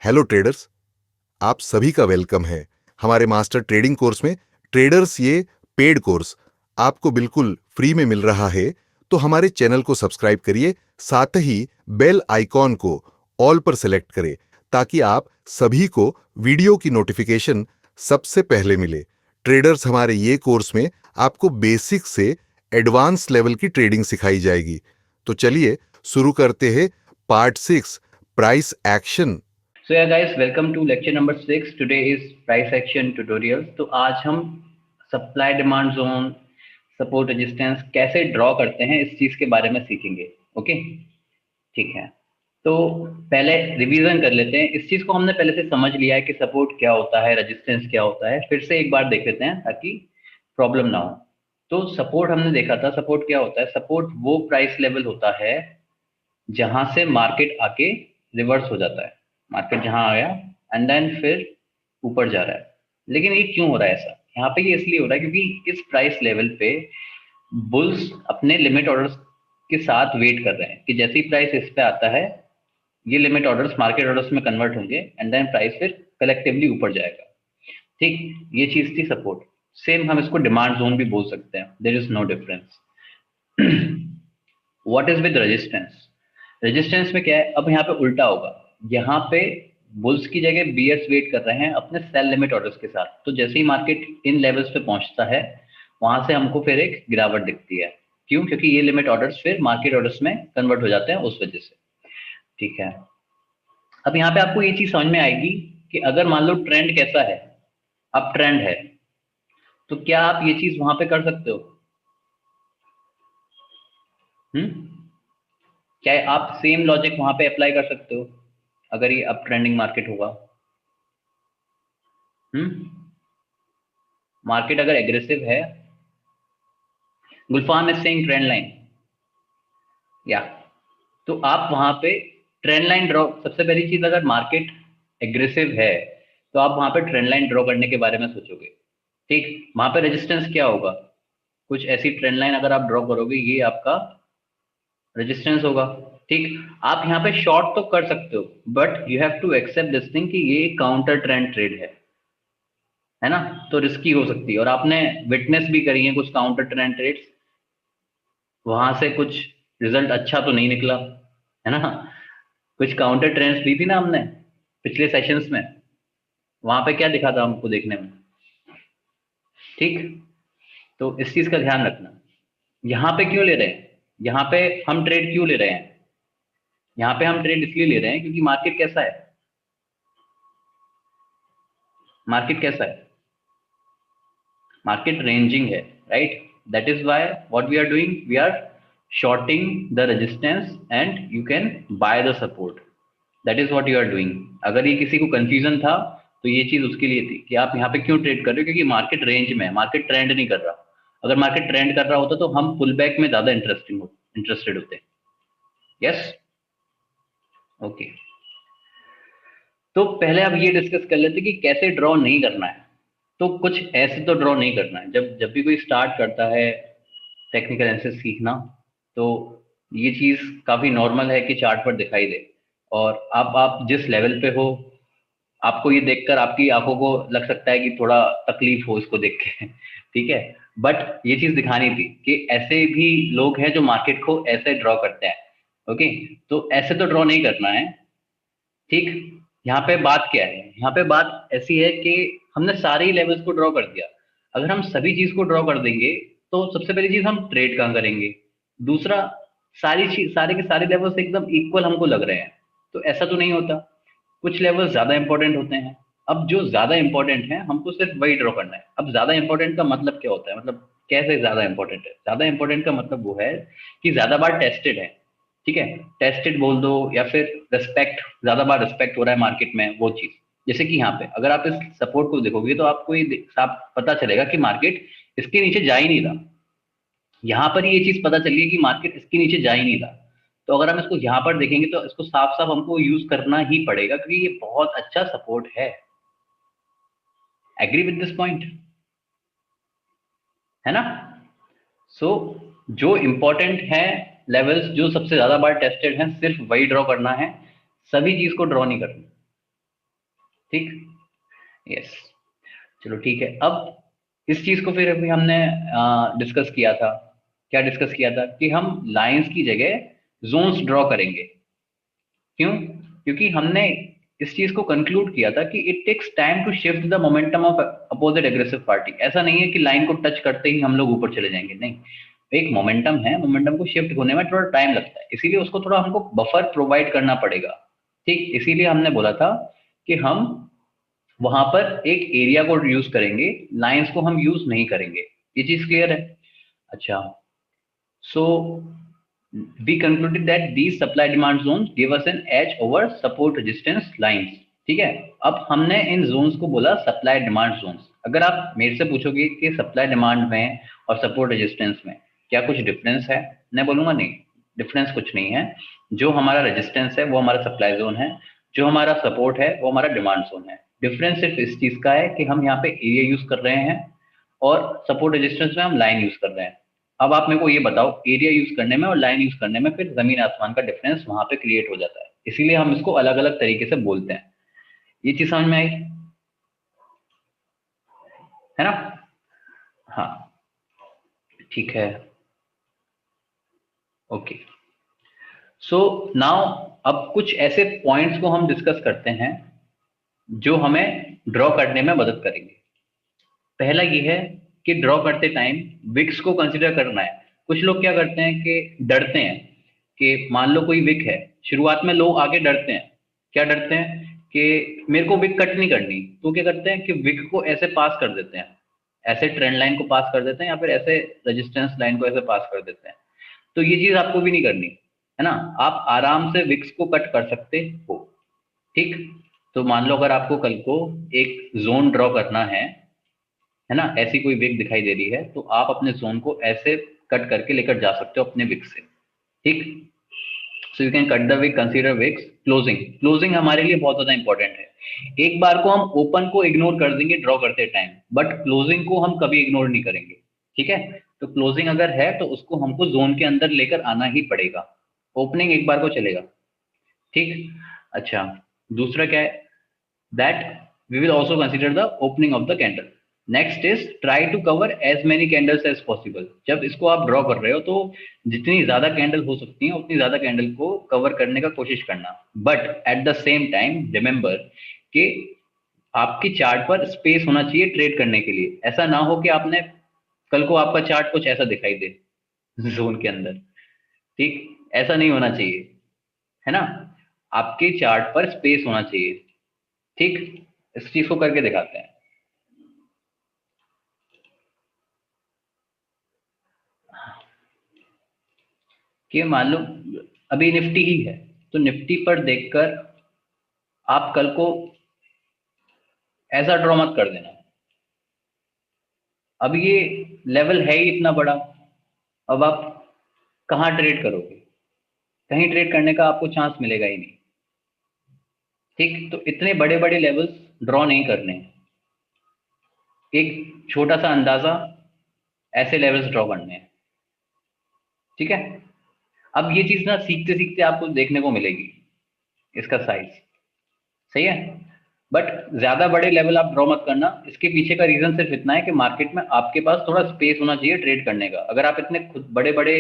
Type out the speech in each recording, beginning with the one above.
Hello traders, आप सभी का वेलकम है हमारे मास्टर ट्रेडिंग कोर्स में। ट्रेडर्स, ये पेड कोर्स आपको बिल्कुल फ्री में मिल रहा है, तो हमारे चैनल को सब्सक्राइब करिए, साथ ही बेल आइकॉन को ऑल पर सेलेक्ट करें ताकि आप सभी को वीडियो की नोटिफिकेशन सबसे पहले मिले। ट्रेडर्स, हमारे ये कोर्स में आपको बेसिक से एडवांस लेवल की ट्रेडिंग सिखाई जाएगी। तो चलिए शुरू करते हैं part 6, price action. So yeah guys, welcome to lecture number 6. Today is price action tutorial. तो आज हम supply demand zone, support resistance कैसे ड्रॉ करते हैं इस चीज के बारे में सीखेंगे। ओके, ठीक है। तो पहले रिवीजन कर लेते हैं। इस चीज को हमने पहले से समझ लिया है कि सपोर्ट क्या होता है, रेजिस्टेंस क्या होता है। फिर से एक बार देख लेते हैं ताकि प्रॉब्लम ना हो। तो सपोर्ट हमने देखा था, सपोर्ट क्या होता है। सपोर्ट वो प्राइस लेवल होता है जहां से मार्केट आके रिवर्स हो जाता है। मार्केट जहां आया एंड देन फिर ऊपर जा रहा है। लेकिन ये क्यों हो रहा है ऐसा? यहाँ पे ये इसलिए हो रहा है क्योंकि इस प्राइस लेवल पे बुल्स अपने लिमिट ऑर्डर्स के साथ वेट कर रहे हैं कि जैसे ही प्राइस इस पे आता है, ये लिमिट ऑर्डर्स मार्केट ऑर्डर्स में कन्वर्ट होंगे एंड देन प्राइस फिर कलेक्टिवली ऊपर जाएगा। ठीक, ये चीज थी सपोर्ट। सेम हम इसको डिमांड जोन भी बोल सकते हैं, there is no difference. What is with resistance? Resistance में क्या है, अब यहाँ पे उल्टा होगा। यहाँ पे बुल्स की जगह बियर्स वेट कर रहे हैं अपने सेल लिमिट ऑर्डर्स के साथ। तो जैसे ही मार्केट इन लेवल्स पे पहुंचता है, वहां से हमको फिर एक गिरावट दिखती है। क्यों? क्योंकि ये लिमिट ऑर्डर्स फिर मार्केट ऑर्डर्स में कन्वर्ट हो जाते हैं उस वजह से। ठीक है, अब यहाँ पे आपको ये चीज समझ में आएगी कि अगर मान लो ट्रेंड कैसा है, अब ट्रेंड है, तो क्या आप ये चीज वहां पे कर सकते हो? क्या आप सेम लॉजिक वहां पे अप्लाई कर सकते हो अगर ये अप ट्रेंडिंग मार्केट होगा? मार्केट अगर एग्रेसिव है, गुलफाम इज सेइंग ट्रेंड लाइन, या तो आप वहां पे ट्रेंड लाइन ड्रॉ। सबसे पहली चीज, अगर मार्केट एग्रेसिव है तो आप वहां पे ट्रेंड लाइन ड्रॉ करने के बारे में सोचोगे। ठीक, वहां पे रेजिस्टेंस क्या होगा? कुछ ऐसी ट्रेंड लाइन अगर आप ड्रॉ करोगे, ये आपका रेजिस्टेंस होगा। ठीक, आप यहाँ पे शॉर्ट तो कर सकते हो, but you have to accept this thing कि ये काउंटर ट्रेंड ट्रेड है ना। तो रिस्की हो सकती है, और आपने विटनेस भी करी है कुछ काउंटर ट्रेंड ट्रेड्स, वहां से कुछ रिजल्ट अच्छा तो नहीं निकला, है ना। कुछ काउंटर ट्रेंड्स ली थी ना हमने पिछले सेशंस में, वहां पे क्या दिखा था हमको देखने में। ठीक, तो इस चीज का ध्यान रखना। यहाँ पे क्यों ले रहे हैं, यहाँ पे हम ट्रेड क्यों ले रहे हैं? यहाँ पे हम ट्रेड इसलिए ले रहे हैं क्योंकि मार्केट कैसा है, मार्केट कैसा है, मार्केट रेंजिंग है, right. That is why what we are doing, we are shorting the resistance and you can buy the support. That is what you are doing. अगर ये किसी को कंफ्यूजन था तो ये चीज उसके लिए थी कि आप यहाँ पे क्यों ट्रेड कर रहे हो, क्योंकि मार्केट रेंज में है, मार्केट ट्रेंड नहीं कर रहा। अगर मार्केट ट्रेंड कर रहा होता तो हम पुल बैक में ज्यादा इंटरेस्टेड होते। Yes, okay. तो पहले अब ये डिस्कस कर लेते कि कैसे ड्रॉ नहीं करना है। तो कुछ ऐसे तो ड्रॉ नहीं करना है। जब भी कोई स्टार्ट करता है टेक्निकल एनालिसिस सीखना, तो ये चीज काफी नॉर्मल है कि चार्ट पर दिखाई दे। और आप जिस लेवल पे हो, आपको ये देखकर आपकी आंखों को लग सकता है कि थोड़ा तकलीफ हो इसको देख के ठीक है, बट ये चीज दिखानी थी कि ऐसे भी लोग हैं जो मार्केट को ऐसे ड्रॉ करते हैं। ओके, तो ऐसे तो ड्रॉ नहीं करना है। ठीक, यहाँ पे बात क्या है, यहाँ पे बात ऐसी है कि हमने सारे ही लेवल्स को ड्रॉ कर दिया। अगर हम सभी चीज को ड्रॉ कर देंगे तो सबसे पहली चीज, हम ट्रेड कहाँ करेंगे? दूसरा, सारी चीज, सारे के सारे लेवल्स एकदम इक्वल हमको लग रहे हैं, तो ऐसा तो नहीं होता। कुछ लेवल्स ज्यादा इंपॉर्टेंट होते हैं। अब जो ज्यादा इंपॉर्टेंट है हमको सिर्फ वही ड्रॉ करना है। अब ज्यादा इंपॉर्टेंट का मतलब क्या होता है, मतलब कैसे ज्यादा इंपॉर्टेंट है? ज्यादा इंपॉर्टेंट का मतलब वो है कि ज्यादा बार टेस्टेड है। ठीक है, टेस्टेड बोल दो, या फिर रिस्पेक्ट, ज्यादा बार रिस्पेक्ट हो रहा है मार्केट में, वो चीज। जैसे कि यहाँ पे अगर आप इस सपोर्ट को देखोगे तो आपको ये साफ पता चलेगा कि मार्केट इसके नीचे जा ही नहीं रहा। यहाँ पर ये चीज पता चली है कि मार्केट इसके नीचे जा ही नहीं रहा। तो अगर हम इसको यहाँ पर देखेंगे तो इसको साफ साफ हमको यूज करना ही पड़ेगा, क्योंकि ये बहुत अच्छा सपोर्ट है। एग्री विद दिस पॉइंट, है ना। सो जो इंपॉर्टेंट है लेवल्स, जो सबसे ज्यादा बार टेस्टेड हैं, सिर्फ वही ड्रॉ करना है, सभी चीज को ड्रॉ नहीं करना। ठीक, यस, चलो ठीक है। अब इस चीज को फिर अभी हमने डिस्कस किया था, क्या डिस्कस किया था कि हम लाइंस की जगह जोन्स ड्रॉ करेंगे। क्यों? क्योंकि हमने इस चीज को कंक्लूड किया था कि it takes time to shift the momentum of opposite aggressive party. ऐसा नहीं है कि लाइन को टच करते ही हम लोग ऊपर चले जाएंगे, नहीं, एक मोमेंटम है, मोमेंटम को शिफ्ट होने में थोड़ा टाइम लगता है, इसीलिए उसको थोड़ा हमको बफर प्रोवाइड करना पड़ेगा। ठीक, इसीलिए हमने बोला था कि हम वहां पर एक एरिया को यूज करेंगे, लाइंस को हम यूज नहीं करेंगे। ये चीज क्लियर है? अच्छा, so we concluded that these supply demand zones give us an edge over support resistance lines। ठीक है, अब हमने इन जोन्स को बोला सप्लाई डिमांड जोन्स। अगर आप मेरे से पूछोगे कि सप्लाई डिमांड में और सपोर्ट रेजिस्टेंस में क्या कुछ डिफरेंस है, मैं बोलूंगा नहीं, डिफरेंस कुछ नहीं है। जो हमारा रेजिस्टेंस है वो हमारा सप्लाई जोन है, जो हमारा सपोर्ट है वो हमारा डिमांड जोन है। डिफरेंस सिर्फ इस चीज का है कि हम यहाँ पे एरिया यूज कर रहे हैं और सपोर्ट रेजिस्टेंस में हम लाइन यूज कर रहे हैं। अब आप मेरे को ये बताओ, एरिया यूज करने में और लाइन यूज करने में फिर जमीन आसमान का डिफरेंस वहां पे क्रिएट हो जाता है, इसीलिए हम इसको अलग अलग तरीके से बोलते हैं। ये चीज समझ में आई, है ना? हाँ, ठीक है, ओके। सो नाउ अब कुछ ऐसे पॉइंट्स को हम डिस्कस करते हैं जो हमें ड्रॉ करने में मदद करेंगे। पहला ये है कि ड्रॉ करते टाइम विक्स को कंसिडर करना है। कुछ लोग क्या करते हैं कि डरते हैं कि मान लो कोई विक है, शुरुआत में लोग आगे डरते हैं। क्या डरते हैं? कि मेरे को विक कट नहीं करनी, तो क्या करते हैं कि विक को ऐसे पास कर देते हैं, ऐसे ट्रेंड लाइन को पास कर देते हैं या फिर ऐसे रेजिस्टेंस लाइन को ऐसे पास कर देते हैं। तो ये चीज आपको भी नहीं करनी, है ना? आप आराम से विक्स को कट कर सकते हो। ठीक, तो मान लो अगर आपको कल को एक जोन ड्रॉ करना है ना, ऐसी कोई विक दिखाई दे रही है, तो आप अपने जोन को ऐसे कट करके लेकर जा सकते हो अपने विक से। ठीक, so you can cut the wick, consider wicks. Closing, closing हमारे लिए बहुत ज्यादा इंपॉर्टेंट है। एक बार को हम ओपन को इग्नोर कर देंगे ड्रॉ करते टाइम, बट क्लोजिंग को हम कभी इग्नोर नहीं करेंगे। ठीक है, तो क्लोजिंग अगर है तो उसको हमको जोन के अंदर लेकर आना ही पड़ेगा, ओपनिंग एक बार को चलेगा। ठीक, अच्छा, दूसरा क्या है? that we will also consider the opening of the candle। next is try to cover as many candles as possible। जब इसको आप ड्रॉ कर रहे हो तो जितनी ज्यादा कैंडल हो सकती है उतनी ज्यादा कैंडल को कवर करने का कोशिश करना, but at the same time remember कि आपकी चार्ट पर स्पेस होना चाहिए ट्रेड करने के लिए। ऐसा ना हो कि आपने कल को आपका चार्ट कुछ ऐसा दिखाई दे जोन के अंदर। ठीक, ऐसा नहीं होना चाहिए, है ना? आपके चार्ट पर स्पेस होना चाहिए। ठीक, इस चीज को करके दिखाते हैं। कि मान लो अभी निफ्टी ही है, तो निफ्टी पर देखकर आप कल को ऐसा ड्रॉ मत कर देना। अब ये लेवल है ही इतना बड़ा, अब आप कहाँ ट्रेड करोगे? कहीं ट्रेड करने का आपको चांस मिलेगा ही नहीं। ठीक, तो इतने बड़े बड़े लेवल्स ड्रॉ नहीं करने, एक छोटा सा अंदाजा ऐसे लेवल्स ड्रॉ करने हैं। ठीक है, अब ये चीज ना सीखते सीखते आपको देखने को मिलेगी, इसका साइज सही है, बट ज्यादा बड़े लेवल आप ड्रॉ मत करना। इसके पीछे का रीजन सिर्फ इतना है कि मार्केट में आपके पास थोड़ा स्पेस होना चाहिए ट्रेड करने का। अगर आप इतने खुद बड़े बड़े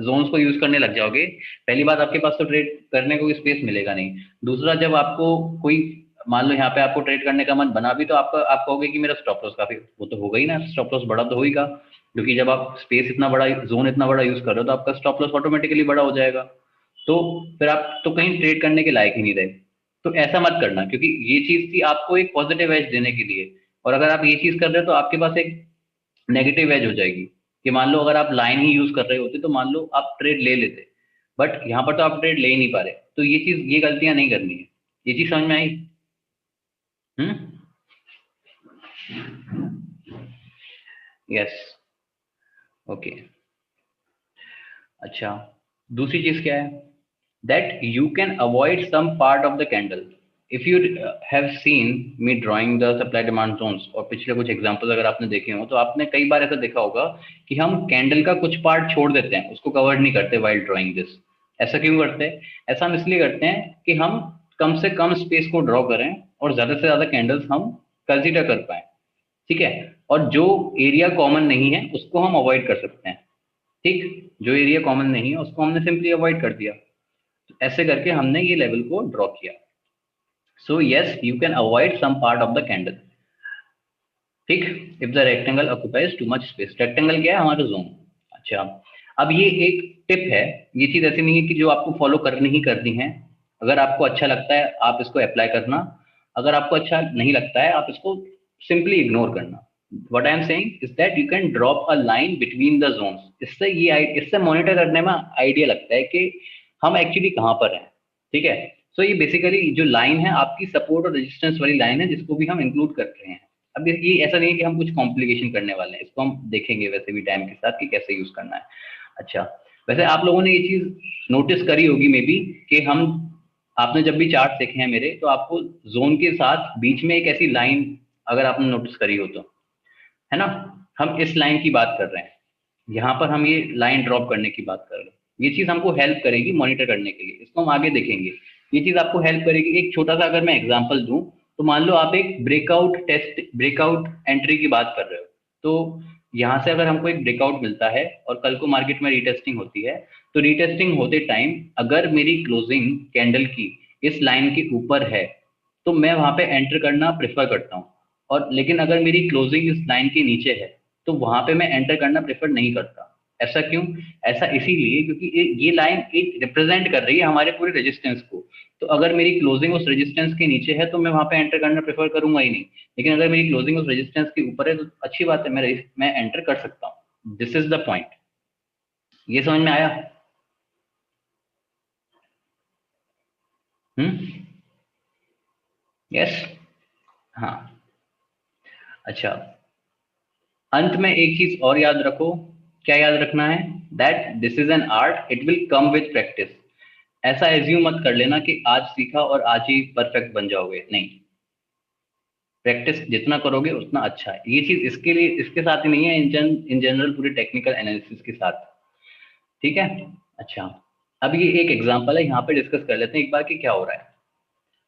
जोन्स को यूज करने लग जाओगे, पहली बात आपके पास तो ट्रेड करने को स्पेस मिलेगा नहीं। दूसरा, जब आपको कोई मान लो यहाँ पे आपको ट्रेड करने का मन बना भी, तो आप कहोगे कि मेरा स्टॉप लॉस काफी, वो तो होगा ही ना, स्टॉप लॉस बड़ा तो होगा, क्योंकि जब आप स्पेस इतना बड़ा, जोन इतना बड़ा यूज कर रहे हो तो आपका स्टॉप लॉस ऑटोमेटिकली बड़ा हो जाएगा। तो फिर आप तो कहीं ट्रेड करने के लायक ही नहीं रहे। तो ऐसा मत करना, क्योंकि ये चीज थी आपको एक पॉजिटिव एज देने के लिए, और अगर आप ये चीज कर रहे हो तो आपके पास एक नेगेटिव एज हो जाएगी। कि मान लो अगर आप लाइन ही यूज कर रहे होते तो मान लो आप ट्रेड ले लेते, बट यहाँ पर तो आप ट्रेड ले ही नहीं पा रहे। तो ये चीज, ये गलतियां नहीं करनी है। ये चीज समझ में आई? Yes, okay. अच्छा, दूसरी चीज क्या है? that you can avoid some part of the candle if you have seen me drawing the supply demand zones। और पिछले कुछ एग्जांपल्स अगर आपने देखे हो तो आपने कई बार ऐसा देखा होगा कि हम कैंडल का कुछ पार्ट छोड़ देते हैं, उसको कवर नहीं करते while drawing this। ऐसा क्यों करते हैं? ऐसा हम इसलिए करते हैं कि हम कम से कम स्पेस को ड्रॉ करें और ज्यादा से ज्यादा कैंडल्स हम कंसीडर कर पाए, ठीक है। और जो एरिया कॉमन नहीं है उसको हम अवॉइड कर सकते हैं, ठीक। जो एरिया कॉमन नहीं है उसको हमने सिंपली अवॉइड कर दिया। तो ऐसे करके हमने ये लेवल को ड्रॉ किया। So yes, you can avoid some part of the candle, ठीक। If the rectangle occupies too much space, rectangle क्या है हमारा जोन। अच्छा, अब ये एक टिप है, ये चीज ऐसी नहीं है कि जो आपको फॉलो करनी ही करनी है। अगर आपको अच्छा लगता है आप इसको अप्लाई करना, अगर आपको अच्छा नहीं लगता है आप इसको सिंपली इग्नोर करना। What I am saying is that you can drop a line between the zones. इससे मॉनिटर करने में आइडिया लगता है कि हम एक्चुअली कहाँ पर हैं, ठीक है। सो ये बेसिकली जो लाइन है आपकी सपोर्ट और रेजिस्टेंस वाली लाइन है, जिसको भी हम इंक्लूड कर रहे हैं। अब ये ऐसा नहीं है कि हम कुछ कॉम्प्लिकेशन करने वाले हैं, इसको हम देखेंगे वैसे भी टाइम के साथ कि कैसे यूज करना है। अच्छा, वैसे आप लोगों ने ये चीज नोटिस करी होगी मे बी कि हम, आपने जब भी चार्ट देखे हैं मेरे, तो आपको जोन के साथ बीच में एक ऐसी लाइन, अगर आपने नोटिस करी हो तो, है ना, हम इस लाइन की बात कर रहे हैं। यहाँ पर हम ये लाइन ड्रॉप करने की बात कर रहे हैं। ये चीज हमको हेल्प करेगी मॉनिटर करने के लिए, इसको हम आगे देखेंगे। ये चीज आपको हेल्प करेगी। एक छोटा सा अगर मैं एग्जांपल दूं, तो मान लो आप एक ब्रेकआउट एंट्री की बात कर रहे हो। तो यहाँ से अगर हमको एक ब्रेकआउट मिलता है और कल को मार्केट में रीटेस्टिंग होती है, तो रीटेस्टिंग होते टाइम अगर मेरी क्लोजिंग कैंडल की इस लाइन के ऊपर है, तो मैं वहां पे एंटर करना प्रेफर करता हूँ। और लेकिन अगर मेरी क्लोजिंग इस लाइन के नीचे है, तो वहां पे मैं एंटर करना प्रेफर नहीं करता। ऐसा क्यों? ऐसा इसीलिए क्योंकि ये लाइन एक रिप्रेजेंट कर रही है हमारे पूरे रेजिस्टेंस को। तो अगर मेरी क्लोजिंग उस रेजिस्टेंस के नीचे है तो मैं वहां पे एंटर करना प्रेफर करूंगा ही नहीं। लेकिन अगर मेरी क्लोजिंग उस रेजिस्टेंस के ऊपर है तो अच्छी बात है, मैं एंटर कर सकता हूँ। This is the point. ये समझ में आया? हम्म। यस। हाँ। अच्छा, अंत में एक चीज और याद रखो। क्या याद रखना है? That this is an art, it will come with practice. ऐसा एज्यूम मत कर लेना कि आज सीखा और आज ही परफेक्ट बन जाओगे, नहीं। प्रैक्टिस जितना करोगे उतना अच्छा है। ये चीज इसके लिए, इसके साथ ही नहीं है, इन जनरल पूरे टेक्निकल एनालिसिस के साथ, ठीक है। अच्छा, अब ये एक एग्जांपल है, यहाँ पे डिस्कस कर लेते हैं एक बार कि क्या हो रहा है।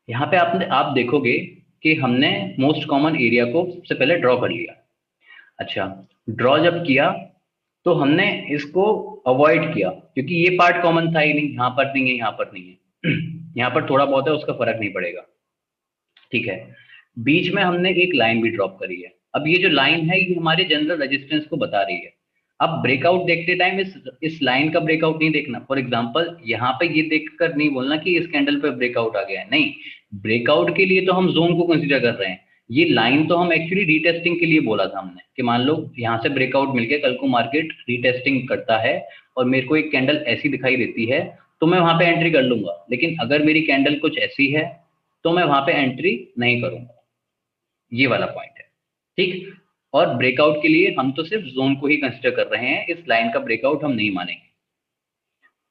यहाँ पे आप देखोगे कि हमने मोस्ट कॉमन एरिया को सबसे पहले ड्रॉ कर लिया। अच्छा, ड्रॉ जब किया तो हमने इसको अवॉइड किया क्योंकि ये पार्ट कॉमन था ही नहीं, यहाँ पर नहीं है, यहाँ पर नहीं है। यहाँ पर थोड़ा बहुत है, उसका फर्क नहीं पड़ेगा, ठीक है। बीच में हमने एक लाइन भी ड्रॉप करी है। अब ये जो लाइन है ये हमारे जनरल रेजिस्टेंस को बता रही है। अब ब्रेकआउट देखते टाइम इस लाइन का ब्रेकआउट नहीं देखना। फॉर एग्जांपल यहाँ पे ये देखकर नहीं बोलना कि इस कैंडल पे ब्रेकआउट आ गया है, नहीं। ब्रेकआउट के लिए तो हम जोन को कंसीडर कर रहे हैं। ये लाइन तो हम एक्चुअली रीटेस्टिंग के लिए बोला था हमने कि मान लो यहाँ से ब्रेकआउट मिलके कल को मार्केट रीटेस्टिंग करता है और मेरे को एक कैंडल ऐसी दिखाई देती है, तो मैं वहां पे एंट्री कर लूंगा। लेकिन अगर मेरी कैंडल कुछ ऐसी है तो मैं वहां पे एंट्री नहीं करूंगा। ये वाला पॉइंट है, ठीक। और ब्रेकआउट के लिए हम तो सिर्फ जोन को ही कंसिडर कर रहे हैं, इस लाइन का ब्रेकआउट हम नहीं मानेंगे,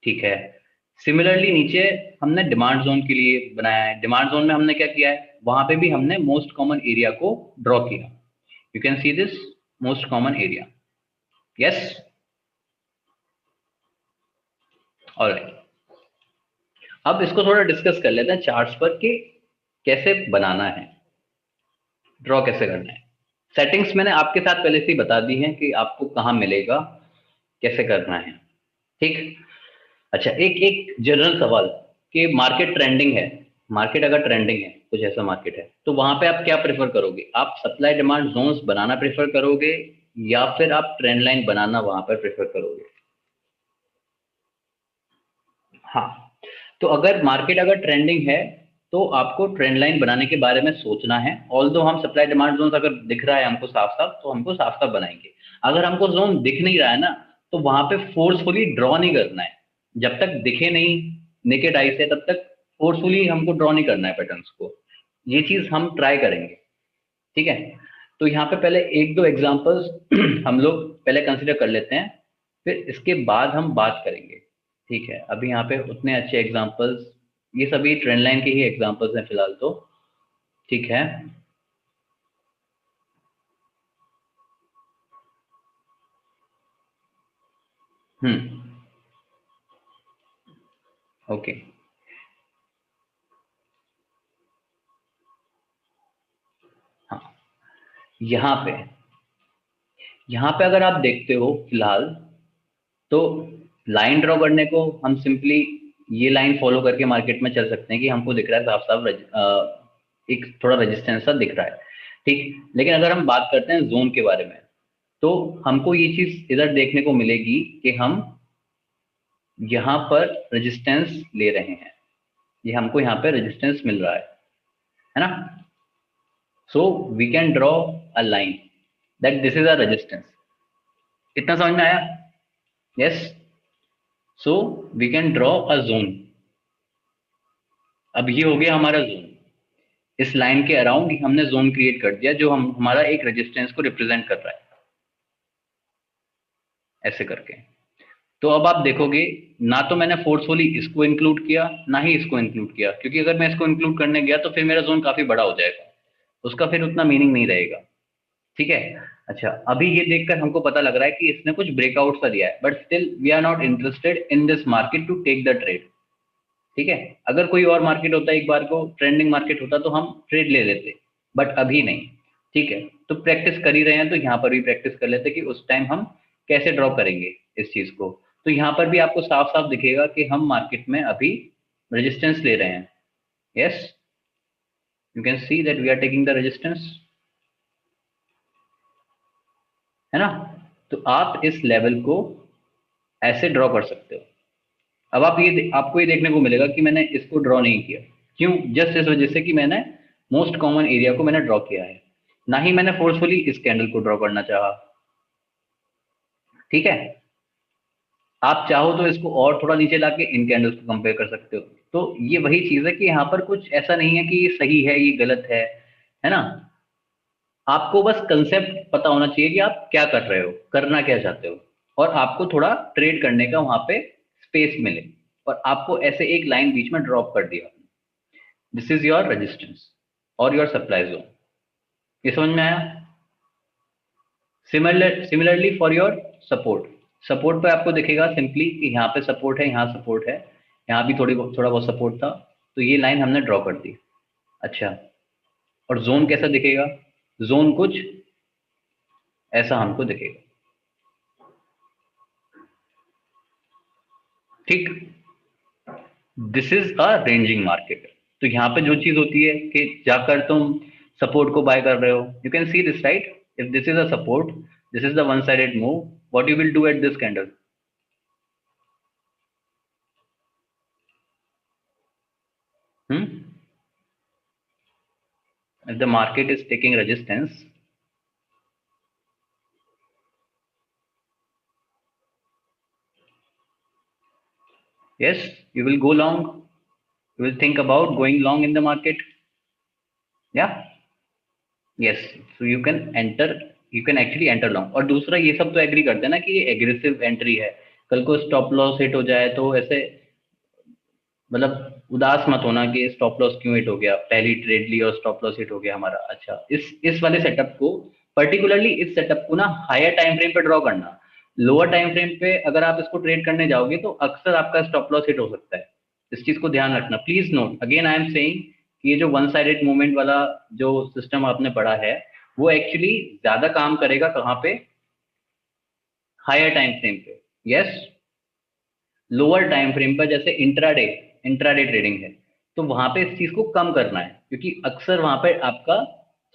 ठीक है। सिमिलरली नीचे हमने डिमांड जोन के लिए बनाया है। डिमांड जोन में हमने क्या किया है, वहां पे भी हमने मोस्ट कॉमन एरिया को ड्रॉ किया। You can see this most common area. Yes. Alright, अब इसको थोड़ा डिस्कस कर लेते हैं चार्ट्स पर कि कैसे बनाना है, ड्रॉ कैसे करना है। सेटिंग्स मैंने आपके साथ पहले से ही बता दी है कि आपको कहाँ मिलेगा, कैसे करना है, ठीक। अच्छा, एक एक जनरल सवाल कि मार्केट ट्रेंडिंग है, मार्केट अगर ट्रेंडिंग है, कुछ ऐसा मार्केट है, तो वहां पे आप क्या प्रेफर करोगे? आप सप्लाई डिमांड जोन्स बनाना प्रेफर करोगे या फिर आप ट्रेंड लाइन बनाना वहां पर प्रेफर करोगे? हाँ, तो अगर मार्केट अगर ट्रेंडिंग है तो आपको ट्रेंड लाइन बनाने के बारे में सोचना है। ऑल्दो हम सप्लाई डिमांड जोन अगर दिख रहा है हमको साफ साफ, तो हमको साफ साफ बनाएंगे। अगर हमको जोन दिख नहीं रहा है ना, तो वहां पे फोर्सफुली ड्रॉ नहीं करना है। जब तक दिखे नहीं नेकेड आई से, तब तक फोर्सफुली हमको ड्रॉ नहीं करना है पैटर्न्स को। ये चीज हम ट्राई करेंगे, ठीक है। तो यहाँ पे पहले एक दो एग्जांपल्स हम लोग पहले कंसिडर कर लेते हैं, फिर इसके बाद हम बात करेंगे, ठीक है। अभी यहाँ पे उतने अच्छे एग्जांपल्स, ये सभी ट्रेंड लाइन के ही एग्जांपल्स हैं फिलहाल तो, ठीक है। हम्म। ओके। यहाँ पे अगर आप देखते हो फिलहाल, तो लाइन ड्रॉ करने को हम सिंपली ये लाइन फॉलो करके मार्केट में चल सकते हैं कि हमको दिख रहा है साफ साफ एक थोड़ा रेजिस्टेंस सा दिख रहा है, ठीक। लेकिन अगर हम बात करते हैं जोन के बारे में, तो हमको ये चीज इधर देखने को मिलेगी कि हम यहाँ पर रेजिस्टेंस ले रहे हैं, ये हमको यहाँ पे रेजिस्टेंस मिल रहा है ना। So we can draw a line that this is a resistance. इतना समझ में आया? Yes. So we can draw a zone. अब ये हो गया हमारा जोन, इस लाइन के अराउंड हमने जोन क्रिएट कर दिया जो हम हमारा एक रेजिस्टेंस को रिप्रेजेंट कर रहा है, ऐसे करके। तो अब आप देखोगे, ना तो मैंने फोर्सफुली इसको इंक्लूड किया ना ही इसको इंक्लूड किया, क्योंकि अगर मैं इसको इंक्लूड करने गया तो फिर मेरा जोन काफी बड़ा हो जाएगा, उसका फिर उतना मीनिंग नहीं रहेगा, ठीक है। अच्छा, अभी ये देखकर हमको पता लग रहा है कि इसने कुछ ब्रेकआउट सा दिया है, but still we are not interested in this market to take the trade, ठीक है। अगर कोई और मार्केट होता, एक बार को ट्रेंडिंग मार्केट होता, तो हम ट्रेड ले लेते, बट अभी नहीं, ठीक है। तो प्रैक्टिस कर ही रहे हैं तो यहाँ पर भी प्रैक्टिस कर लेते कि उस टाइम हम कैसे ड्रॉ करेंगे इस चीज को। तो यहाँ पर भी आपको साफ साफ दिखेगा कि हम मार्केट में अभी रेजिस्टेंस ले रहे हैं। Yes, you can see that we are taking the resistance, है ना। तो आप इस लेवल को ऐसे ड्रॉ कर सकते हो। अब आपको ये देखने को मिलेगा कि मैंने इसको ड्रॉ नहीं किया, क्यों? जस्ट इस वजह से कि मैंने मोस्ट कॉमन एरिया को मैंने ड्रॉ किया है, ना ही मैंने फोर्सफुली इस कैंडल को ड्रॉ करना चाहा, ठीक है। आप चाहो तो इसको और थोड़ा नीचे लाके इन कैंडल्स को कंपेयर कर सकते हो। तो ये वही चीज है कि यहाँ पर कुछ ऐसा नहीं है कि ये सही है ये गलत है ना। आपको बस कंसेप्ट पता होना चाहिए कि आप क्या कर रहे हो, करना क्या चाहते हो, और आपको थोड़ा ट्रेड करने का वहां पे स्पेस मिले, और आपको ऐसे एक लाइन बीच में ड्रॉप कर दिया, दिस इज योर रेजिस्टेंस और योर सप्लाई जोन। ये समझ में आया? Similarly for your support, support पे आपको दिखेगा सिंपली कि यहाँ पे सपोर्ट है, यहाँ सपोर्ट है, यहाँ भी थोड़ा बहुत सपोर्ट था, तो ये लाइन हमने ड्रॉ कर दी। अच्छा, और जोन कैसा दिखेगा? जोन कुछ ऐसा हमको दिखेगा, ठीक। This is a ranging market. तो यहाँ पे जो चीज होती है कि जाकर तुम सपोर्ट को बाय कर रहे हो, you can see this right, if this is a support, this is the one sided move, what you will do at this candle? If the market is taking resistance, yes, you will go long. You will think about going long in the market. Yeah, yes. So you can enter, you can actually enter long. और दूसरा, ये सब तो agree करते हैं ना कि ये एग्रेसिव एंट्री है, कल को स्टॉप लॉस हिट हो जाए तो ऐसे मतलब उदास मत होना कि स्टॉप लॉस क्यों हिट हो गया, पहली ट्रेड ली और स्टॉप लॉस हिट हो गया हमारा। अच्छा, इस वाले सेटअप को, पर्टिकुलरली इस सेटअप को ना हायर टाइम फ्रेम पे ड्रॉ करना। लोअर टाइम फ्रेम पे अगर आप इसको ट्रेड करने जाओगे तो अक्सर आपका स्टॉप लॉस हिट हो सकता है, इस चीज को ध्यान रखना। Please note, again I am saying, ये जो वन साइडेड मूवमेंट वाला जो सिस्टम आपने पढ़ा है, वो एक्चुअली ज्यादा काम करेगा कहाँ पे? हायर टाइम फ्रेम पे। यस, लोअर टाइम फ्रेम पर जैसे इंट्राडे, इंट्राडे ट्रेडिंग है, तो वहां पे इस चीज को कम करना है, क्योंकि अक्सर वहां पे आपका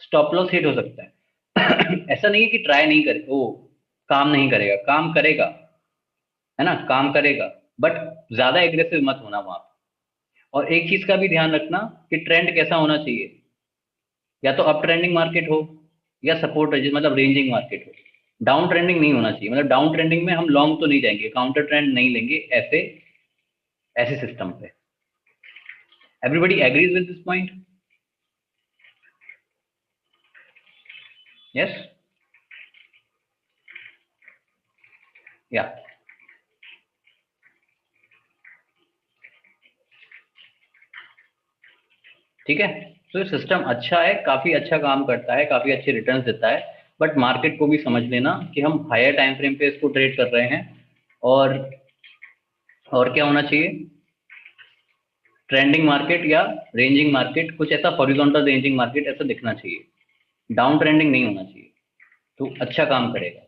स्टॉप लॉस हिट हो सकता है। ऐसा नहीं है कि ट्राई नहीं करे, वो काम नहीं करेगा, काम करेगा, है ना, काम करेगा, बट ज्यादा एग्रेसिव मत होना वहां पे। और एक चीज का भी ध्यान रखना कि ट्रेंड कैसा होना चाहिए, या तो अप ट्रेंडिंग मार्केट हो या सपोर्ट मतलब रेंजिंग मार्केट हो। डाउन ट्रेंडिंग नहीं होना चाहिए, मतलब डाउन ट्रेंडिंग में हम लॉन्ग तो नहीं जाएंगे, काउंटर ट्रेंड नहीं लेंगे, ऐसे ऐसे सिस्टम पे। Everybody agrees with this point? Yes? Yeah. ठीक है। तो सिस्टम अच्छा है, काफी अच्छा काम करता है, काफी अच्छे रिटर्न्स देता है, बट मार्केट को भी समझ लेना कि हम हायर टाइम फ्रेम पे इसको ट्रेड कर रहे हैं। और और क्या होना चाहिए? ट्रेंडिंग मार्केट या रेंजिंग मार्केट, कुछ ऐसा हॉरिजॉन्टल रेंजिंग मार्केट ऐसा दिखना चाहिए, डाउन ट्रेंडिंग नहीं होना चाहिए, तो अच्छा काम करेगा।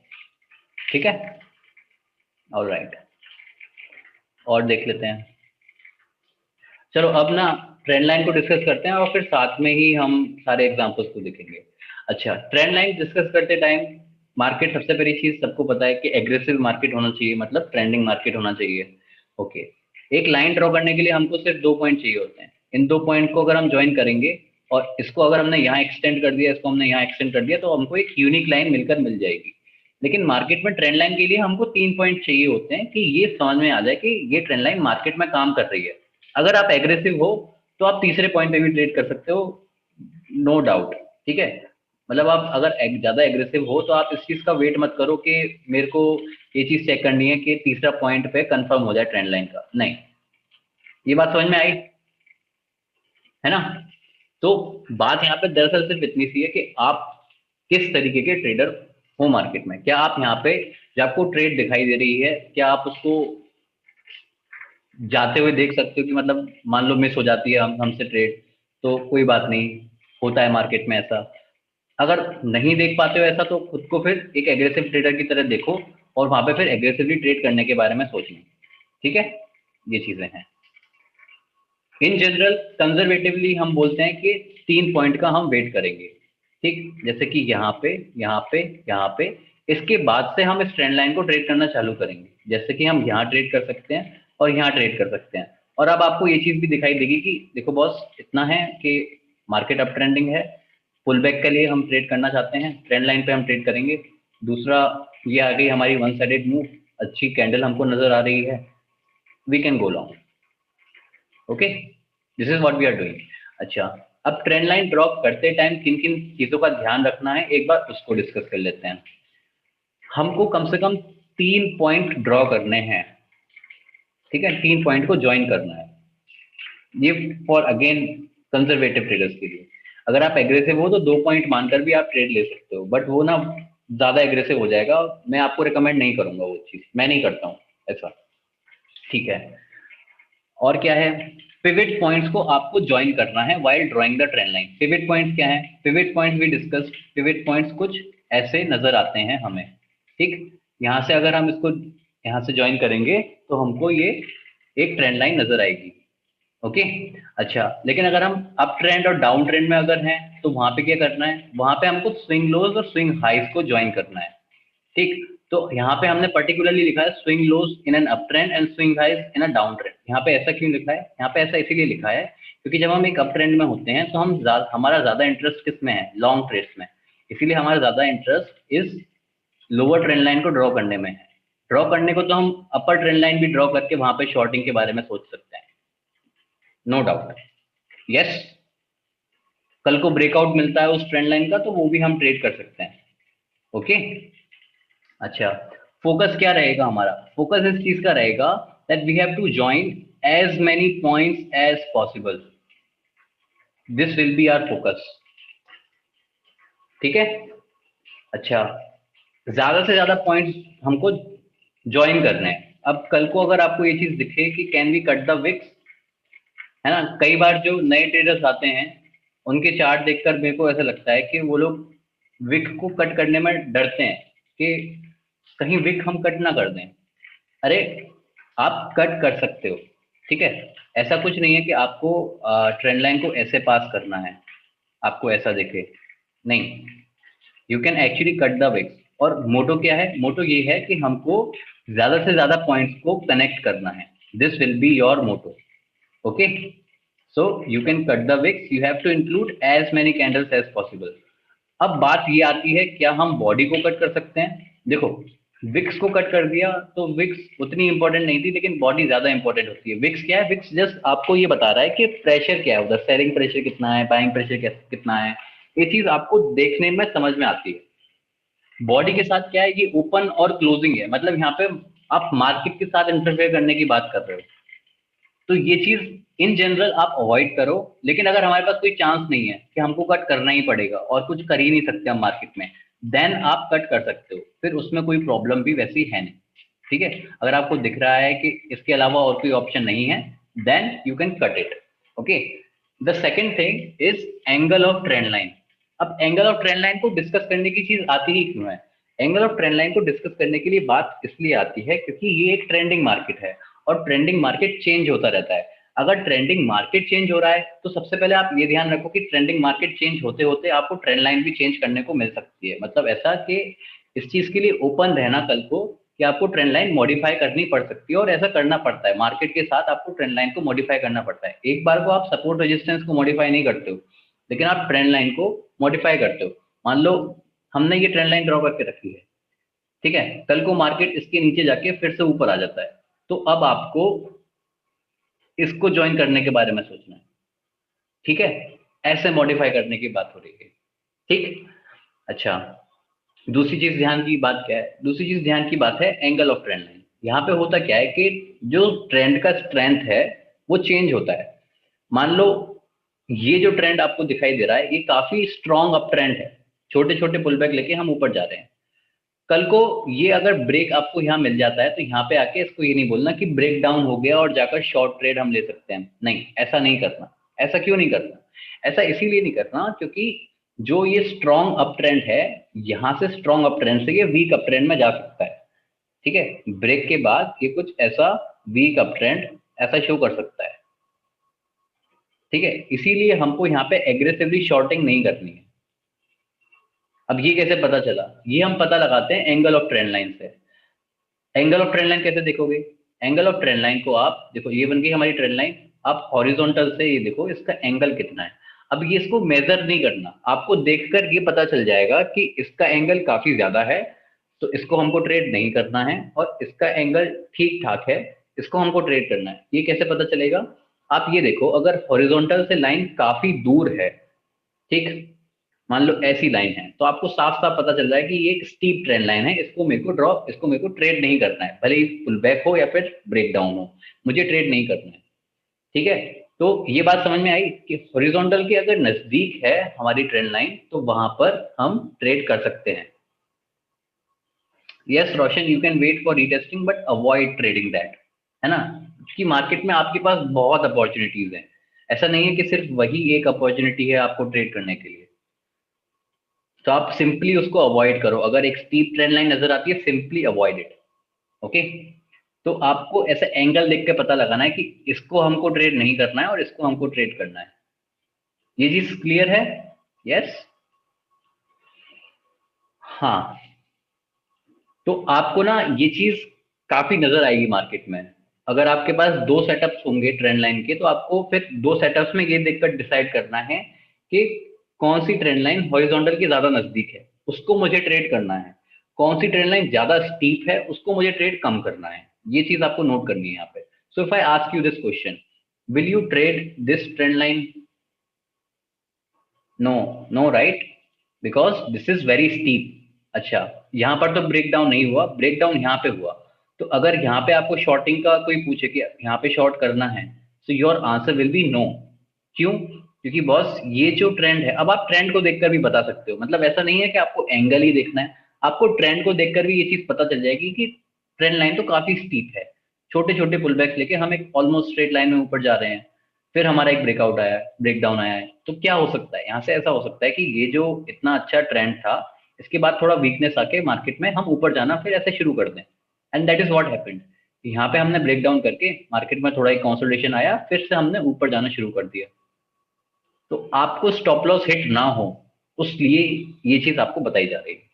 ठीक है, ऑलराइट, और देख लेते हैं। चलो अब ना ट्रेंड लाइन को डिस्कस करते हैं और फिर साथ में ही हम सारे एग्जांपल्स को देखेंगे। अच्छा, ट्रेंड लाइन डिस्कस करते टाइम मार्केट, सबसे पहली चीज सबको पता है कि एग्रेसिव मार्केट होना चाहिए, मतलब ट्रेंडिंग मार्केट होना चाहिए। ओके, एक लाइन ड्रॉ करने के लिए हमको सिर्फ 2 पॉइंट चाहिए होते हैं। इन 2 पॉइंट को अगर हम ज्वाइन करेंगे और इसको अगर हमने यहाँ एक्सटेंड कर दिया, इसको हमने यहाँ एक्सटेंड कर दिया, तो हमको एक यूनिक लाइन मिलकर मिल जाएगी। लेकिन मार्केट में ट्रेंड लाइन के लिए हमको 3 पॉइंट चाहिए होते हैं कि ये समझ में आ जाए कि ये ट्रेंड लाइन मार्केट में काम कर रही है। अगर आप एग्रेसिव हो तो आप तीसरे पॉइंट पे भी ट्रेड कर सकते हो, नो डाउट। ठीक है, मतलब आप अगर ज्यादा एग्रेसिव हो तो आप इस चीज का वेट मत करो कि मेरे को ये चीज चेक करनी है कि तीसरा पॉइंट पे कंफर्म हो जाए ट्रेंड लाइन का, नहीं। ये बात समझ में आई है ना? तो बात यहाँ पे दरअसल सिर्फ इतनी सी है कि आप किस तरीके के ट्रेडर हो मार्केट में। क्या आप यहाँ पे जब आपको ट्रेड दिखाई दे रही है, क्या आप उसको जाते हुए देख सकते हो कि मतलब मान लो मिस हो जाती है हमसे ट्रेड, तो कोई बात नहीं, होता है मार्केट में ऐसा। अगर नहीं देख पाते हो ऐसा, तो खुद को फिर एक एग्रेसिव ट्रेडर की तरह देखो और वहां पे फिर एग्रेसिवली ट्रेड करने के बारे में सोचना। ठीक है, ये चीजें हैं। इन जनरल कंजर्वेटिवली हम बोलते हैं कि 3 पॉइंट का हम वेट करेंगे। ठीक, जैसे कि यहाँ पे, यहाँ पे, यहाँ पे, इसके बाद से हम इस ट्रेंड लाइन को ट्रेड करना चालू करेंगे। जैसे कि हम यहाँ ट्रेड कर सकते हैं और यहाँ ट्रेड कर सकते हैं। और अब आपको ये चीज भी दिखाई देगी कि देखो बॉस, इतना है कि मार्केट अप ट्रेंडिंग है, पुल बैक के लिए हम ट्रेड करना चाहते हैं, ट्रेंड लाइन पे हम ट्रेड करेंगे। दूसरा, ये आ गई हमारी वन साइडेड मूव, अच्छी कैंडल हमको नजर आ रही है, we can go long. Okay, this is what we are doing. अच्छा, अब ट्रेंड लाइन ड्रॉप करते टाइम किन किन चीजों का ध्यान रखना है, एक बार उसको डिस्कस कर लेते हैं। हमको कम से कम 3 पॉइंट ड्रॉ करने हैं। ठीक है, 3 पॉइंट को ज्वाइन करना है। ये फॉर अगेन कंजर्वेटिव ट्रेडर्स के लिए। अगर आप एग्रेसिव हो तो 2 पॉइंट मानकर भी आप ट्रेड ले सकते हो, बट वो ना ज्यादा एग्रेसिव हो जाएगा। मैं आपको रिकमेंड नहीं करूंगा, वो चीज मैं नहीं करता हूँ ऐसा। ठीक है, और क्या है, पिवट पॉइंट्स को आपको ज्वाइन करना है while drawing the trend line. Pivot points क्या है? Pivot points we discuss. Pivot points कुछ ऐसे नजर आते हैं हमें। ठीक, यहाँ से अगर हम इसको यहाँ से ज्वाइन करेंगे तो हमको ये एक ट्रेंड लाइन नजर आएगी। ओके, अच्छा, लेकिन अगर हम अप ट्रेंड और डाउन ट्रेंड में अगर हैं तो वहां पे क्या करना है? वहां पे हमको स्विंग लोज और स्विंग हाइज को ज्वाइन करना है। ठीक, तो यहाँ पे हमने पर्टिकुलरली लिखा है swing lows in an up trend and swing highs in a down trend. यहाँ पे ऐसा क्यों लिखा है? यहाँ पे ऐसा इसीलिए लिखा है क्योंकि जब हम एक अप ट्रेंड में होते हैं तो हमारा ज्यादा इंटरेस्ट किस में है? लॉन्ग ट्रेड्स में। इसीलिए हमारा ज्यादा इंटरेस्ट इस लोअर ट्रेंड लाइन को ड्रॉ करने में है। ड्रॉ करने को तो हम अपर ट्रेंड लाइन भी ड्रॉ करके वहां पे शॉर्टिंग के बारे में सोच सकते हैं, नो डाउट। यस, कल को ब्रेकआउट मिलता है उस ट्रेंड लाइन का तो वो भी हम ट्रेड कर सकते हैं। ओके, अच्छा, फोकस क्या रहेगा हमारा? फोकस इस चीज का रहेगा that we have to join as many points as possible. This will be our focus. ठीक है, अच्छा, ज्यादा से ज्यादा पॉइंट्स हमको ज्वाइन करने हैं। अब कल को अगर आपको ये चीज दिखे कि can we cut the wicks, है ना, कई बार जो नए ट्रेडर्स आते हैं उनके चार्ट देखकर मेरे को ऐसा लगता है कि वो लोग विक को कट करने में डरते हैं कि कहीं विक हम कट ना कर दें। अरे, आप कट कर सकते हो। ठीक है, ऐसा कुछ नहीं है कि आपको ट्रेंड लाइन को ऐसे पास करना है, आपको ऐसा दिखे, नहीं। You can actually cut the wicks. और मोटो क्या है? मोटो ये है कि हमको ज्यादा से ज्यादा पॉइंट्स को कनेक्ट करना है। This will be your motto. Okay, so you can cut the wicks, you have to include as many candles as possible। अब बात ये आती है, क्या हम बॉडी को कट कर सकते हैं? देखो, विक्स को कट कर दिया तो विक्स उतनी इंपॉर्टेंट नहीं थी, लेकिन बॉडी ज्यादा इंपॉर्टेंट होती है। विक्स क्या है? विक्स जस्ट आपको ये बता रहा है कि प्रेशर क्या है उधर, सेलिंग प्रेशर कितना है, बाइंग प्रेशर कितना है। ये चीज आपको देखने में समझ में आती है। बॉडी के साथ क्या है, ये ओपन और क्लोजिंग है, मतलब यहाँ पे आप मार्केट के साथ इंटरफेयर करने की बात कर रहे हो। तो ये चीज इन जनरल आप अवॉइड करो। लेकिन अगर हमारे पास कोई चांस नहीं है कि हमको कट करना ही पड़ेगा और कुछ कर ही नहीं सकते हम मार्केट में, देन आप कट कर सकते हो, फिर उसमें कोई प्रॉब्लम भी वैसी है नहीं। ठीक है, अगर आपको दिख रहा है कि इसके अलावा और कोई ऑप्शन नहीं है, then you can cut it. Okay, the second thing is angle of trend line. अब एंगल ऑफ ट्रेंड लाइन को डिस्कस करने की चीज आती ही क्यों है? एंगल ऑफ ट्रेंड लाइन को डिस्कस करने के लिए बात इसलिए आती है क्योंकि ये एक ट्रेंडिंग मार्केट है और ट्रेंडिंग मार्केट चेंज होता रहता है। अगर ट्रेंडिंग मार्केट चेंज हो रहा है तो सबसे पहले आप ये ध्यान रखो कि ट्रेंडिंग मार्केट चेंज होते होते आपको ट्रेंड लाइन भी चेंज करने को मिल सकती है। मतलब ऐसा कि इस चीज के लिए ओपन रहना कल को कि आपको ट्रेंड लाइन मॉडिफाई करनी पड़ सकती है, और ऐसा करना पड़ता है। मार्केट के साथ आपको ट्रेंड लाइन को मॉडिफाई करना पड़ता है। एक बार को आप सपोर्ट रेजिस्टेंस को मॉडिफाई नहीं करते हो, लेकिन आप ट्रेंड लाइन को मॉडिफाई करते हो। मान लो हमने ये ट्रेंड लाइन ड्रॉ करके रखी है, ठीक है, कल को मार्केट इसके नीचे जाके फिर से ऊपर आ जाता है, तो अब आपको इसको ज्वाइन करने के बारे में सोचना है, ठीक है। ऐसे मॉडिफाई करने की बात हो रही है, ठीक। अच्छा, दूसरी चीज ध्यान की बात क्या है? दूसरी चीज ध्यान की बात है एंगल ऑफ ट्रेंड लाइन। यहाँ पे होता क्या है कि जो ट्रेंड का स्ट्रेंथ है वो चेंज होता है। मान लो ये जो ट्रेंड आपको दिखाई दे रहा है ये काफी स्ट्रॉन्ग अप ट्रेंड है, छोटे छोटे पुल बैक लेके हम ऊपर जा रहे हैं। कल को ये अगर ब्रेक आपको यहाँ मिल जाता है तो यहाँ पे आके इसको ये नहीं बोलना कि ब्रेक डाउन हो गया और जाकर शॉर्ट ट्रेड हम ले सकते हैं। नहीं, ऐसा नहीं करना। ऐसा क्यों नहीं करना? ऐसा इसीलिए नहीं करना क्योंकि जो ये स्ट्रॉन्ग अप ट्रेंड है, यहाँ से स्ट्रॉन्ग अप ट्रेंड से ये वीक अप ट्रेंड में जा सकता है, ठीक है। ब्रेक के बाद ये कुछ ऐसा वीक अप ट्रेंड ऐसा शो कर सकता है, ठीक है। इसीलिए हमको यहाँ पे एग्रेसिवली शॉर्टिंग नहीं करनी है। अब ये कैसे पता चला? ये हम पता लगाते हैं एंगल ऑफ ट्रेंड लाइन से। एंगल ऑफ ट्रेंड लाइन कैसे देखोगे? एंगल ऑफ ट्रेंड लाइन को आप देखो, ये बन गई हमारी ट्रेंड लाइन। आप हॉरिजॉन्टल से ये देखो इसका एंगल कितना है। अब ये इसको मेजर नहीं करना, आपको देखकर ये पता चल जाएगा कि इसका एंगल काफी ज्यादा है तो इसको हमको ट्रेड नहीं करना है, और इसका एंगल ठीक ठाक है, इसको हमको ट्रेड करना है। ये कैसे पता चलेगा? आप ये देखो, अगर हॉरिजॉन्टल से लाइन काफी दूर है, ठीक, मान लो ऐसी लाइन है, तो आपको साफ साफ पता चल रहा है कि ये एक स्टीप ट्रेंड लाइन है, इसको मेरे को ड्रॉप, इसको मेरे को ट्रेड नहीं करना है, भले ही पुल बैक हो या फिर ब्रेक डाउन हो, मुझे ट्रेड नहीं करना है, ठीक है। तो ये बात समझ में आई कि हॉरिजॉन्टल के अगर नजदीक है हमारी ट्रेंड लाइन तो वहां पर हम ट्रेड कर सकते हैं। Yes Roshan, you can wait for retesting but avoid trading that, है ना, क्योंकि मार्केट में आपके पास बहुत अपॉर्चुनिटीज हैं। ऐसा नहीं है कि सिर्फ वही एक अपॉर्चुनिटी है आपको ट्रेड करने के लिए, तो आप सिंपली उसको अवॉइड करो। अगर एक स्टीप ट्रेंड लाइन नजर आती है, सिंपली अवॉइड इट, ओके। तो आपको ऐसा एंगल देख के पता लगाना है कि इसको हमको ट्रेड नहीं करना है और इसको हमको ट्रेड करना है। ये चीज क्लियर है? यस, हाँ। तो आपको ना ये चीज काफी नजर आएगी मार्केट में। अगर आपके पास दो सेटअप्स होंगे ट्रेंड लाइन के, तो आपको फिर दो सेटअप्स में ये देखकर डिसाइड करना है कि कौन सी ट्रेंड लाइन हॉरिजॉन्टल के ज्यादा नजदीक है, उसको मुझे ट्रेड करना है। कौन सी ट्रेंड लाइन ज्यादा स्टीप है, उसको मुझे ट्रेड कम करना है। ये चीज आपको नोट करनी है यहाँ पे। So if I ask you this question, will you trade this trend line? No, no right, because this is very steep. अच्छा, यहाँ पर तो ब्रेक डाउन नहीं हुआ, ब्रेक डाउन यहाँ पे हुआ। तो अगर यहाँ पे आपको शॉर्टिंग का कोई पूछे कि यहाँ पे शॉर्ट करना है, so your answer will be no. क्यों? क्योंकि बॉस ये जो ट्रेंड है, अब आप ट्रेंड को देखकर भी बता सकते हो, मतलब ऐसा नहीं है कि आपको एंगल ही देखना है, आपको ट्रेंड को देखकर भी ये चीज पता चल जाएगी कि ट्रेंड लाइन तो काफी स्टीप है। छोटे छोटे पुल बैक्स लेके हम एक ऑलमोस्ट स्ट्रेट लाइन में ऊपर जा रहे हैं, फिर हमारा एक ब्रेकआउट आया है, ब्रेक डाउन आया है, तो क्या हो सकता है यहाँ से? ऐसा हो सकता है कि ये जो इतना अच्छा ट्रेंड था, इसके बाद थोड़ा वीकनेस आके मार्केट में हम ऊपर जाना फिर ऐसे शुरू कर दें। And that is what happened. यहाँ पे हमने ब्रेक डाउन करके मार्केट में थोड़ा एक कंसोलिडेशन आया, फिर से हमने ऊपर जाना शुरू कर दिया। तो आपको स्टॉप लॉस हिट ना हो, उसलिए ये चीज आपको बताई जा रही है।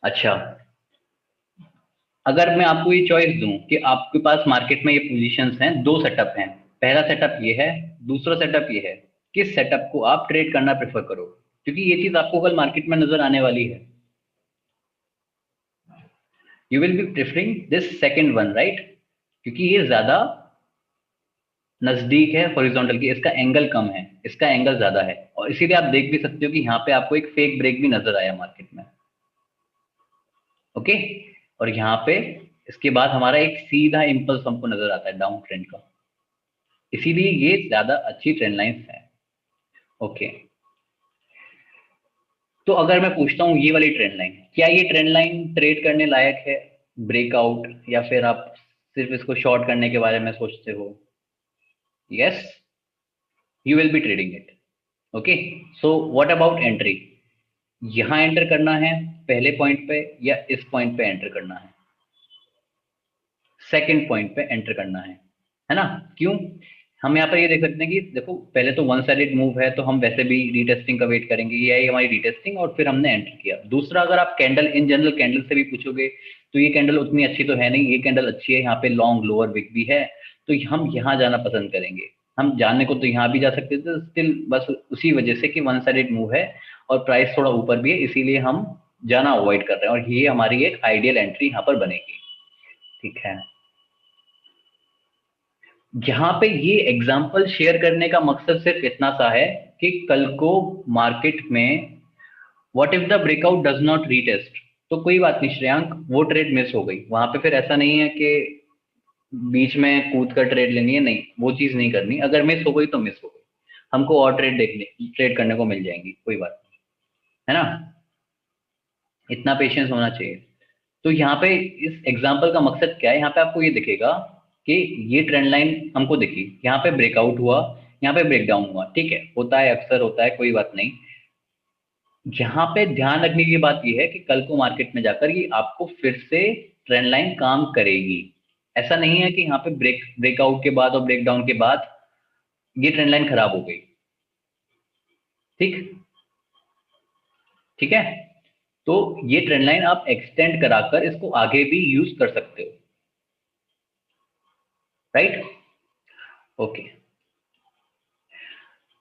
अच्छा, अगर मैं आपको ये चॉइस दूं कि आपके पास मार्केट में ये पोजीशंस हैं, दो सेटअप हैं, पहला सेटअप ये है, दूसरा सेटअप ये है, किस सेटअप को आप ट्रेड करना प्रेफर करो? क्योंकि ये चीज आपको कल मार्केट में नजर आने वाली है। You will be preferring this second one, right, क्योंकि ये ज्यादा नजदीक है हॉरिजॉन्टल की, इसका एंगल कम है, इसका एंगल ज्यादा है, और इसीलिए आप देख भी सकते हो कि यहाँ पे आपको एक फेक ब्रेक भी नजर आया मार्केट में, ओके। और यहाँ पे इसके बाद हमारा एक सीधा इंपल्स हमको नजर आता है डाउन ट्रेंड का, इसीलिए ये ज्यादा अच्छी ट्रेंड लाइंस है, ओके। तो अगर मैं पूछता हूँ ये वाली ट्रेंड लाइन, क्या ये ट्रेंड लाइन ट्रेड करने लायक है, ब्रेकआउट, या फिर आप सिर्फ इसको शॉर्ट करने के बारे में सोचते हो? Yes, you will be trading it. Okay, so what about entry? यहां एंटर करना है पहले पॉइंट पे या इस पॉइंट पे एंटर करना है? सेकंड पॉइंट पे एंटर करना है ना? क्यों? हम यहाँ पर ये देख सकते हैं कि देखो पहले तो वन साइडेड मूव है, तो हम वैसे भी रीटेस्टिंग का वेट करेंगे, ये आई हमारी रीटेस्टिंग और फिर हमने एंटर किया। दूसरा, अगर आप कैंडल इन जनरल कैंडल से भी पूछोगे तो ये कैंडल उतनी अच्छी तो है नहीं, ये कैंडल अच्छी है, यहाँ पे लॉन्ग लोअर विक भी है, तो हम यहाँ जाना पसंद करेंगे। हम जाने को तो यहाँ भी जा सकते थे स्टिल, बस उसी वजह से कि वन साइडेड मूव है और प्राइस थोड़ा ऊपर भी है, इसीलिए हम जाना अवॉइड कर रहे हैं और ये हमारी एक आइडियल एंट्री यहाँ पर बनेगी। ठीक है, यहाँ पे ये एग्जाम्पल शेयर करने का मकसद सिर्फ इतना सा है कि कल को मार्केट में what if the breakout does not retest, तो कोई बात नहीं श्रेयांक, वो ट्रेड मिस हो गई, वहां पे फिर ऐसा नहीं है कि बीच में कूद कर ट्रेड लेनी है, नहीं वो चीज नहीं करनी, अगर मिस हो गई तो मिस हो गई, हमको और ट्रेड करने को मिल जाएंगी, कोई बात नहीं, है ना? इतना पेशेंस होना चाहिए। तो यहाँ पे इस एग्जाम्पल का मकसद क्या है, यहाँ पे आपको ये दिखेगा कि ये ट्रेंड लाइन हमको दिखी, यहाँ पे ब्रेकआउट हुआ, यहाँ पे ब्रेकडाउन हुआ, ठीक है, होता है, अक्सर होता है, कोई बात नहीं। यहाँ पे ध्यान रखने की बात ये है कि कल को मार्केट में जाकर ये आपको फिर से ट्रेंड लाइन काम करेगी। ऐसा नहीं है कि यहाँ पे ब्रेकआउट के बाद और ब्रेकडाउन के बाद ये ट्रेंड लाइन खराब हो गई। ठीक, ठीक है, तो ये ट्रेंड लाइन आप एक्सटेंड कराकर इसको आगे भी यूज कर सकते हो, राइट? ओके,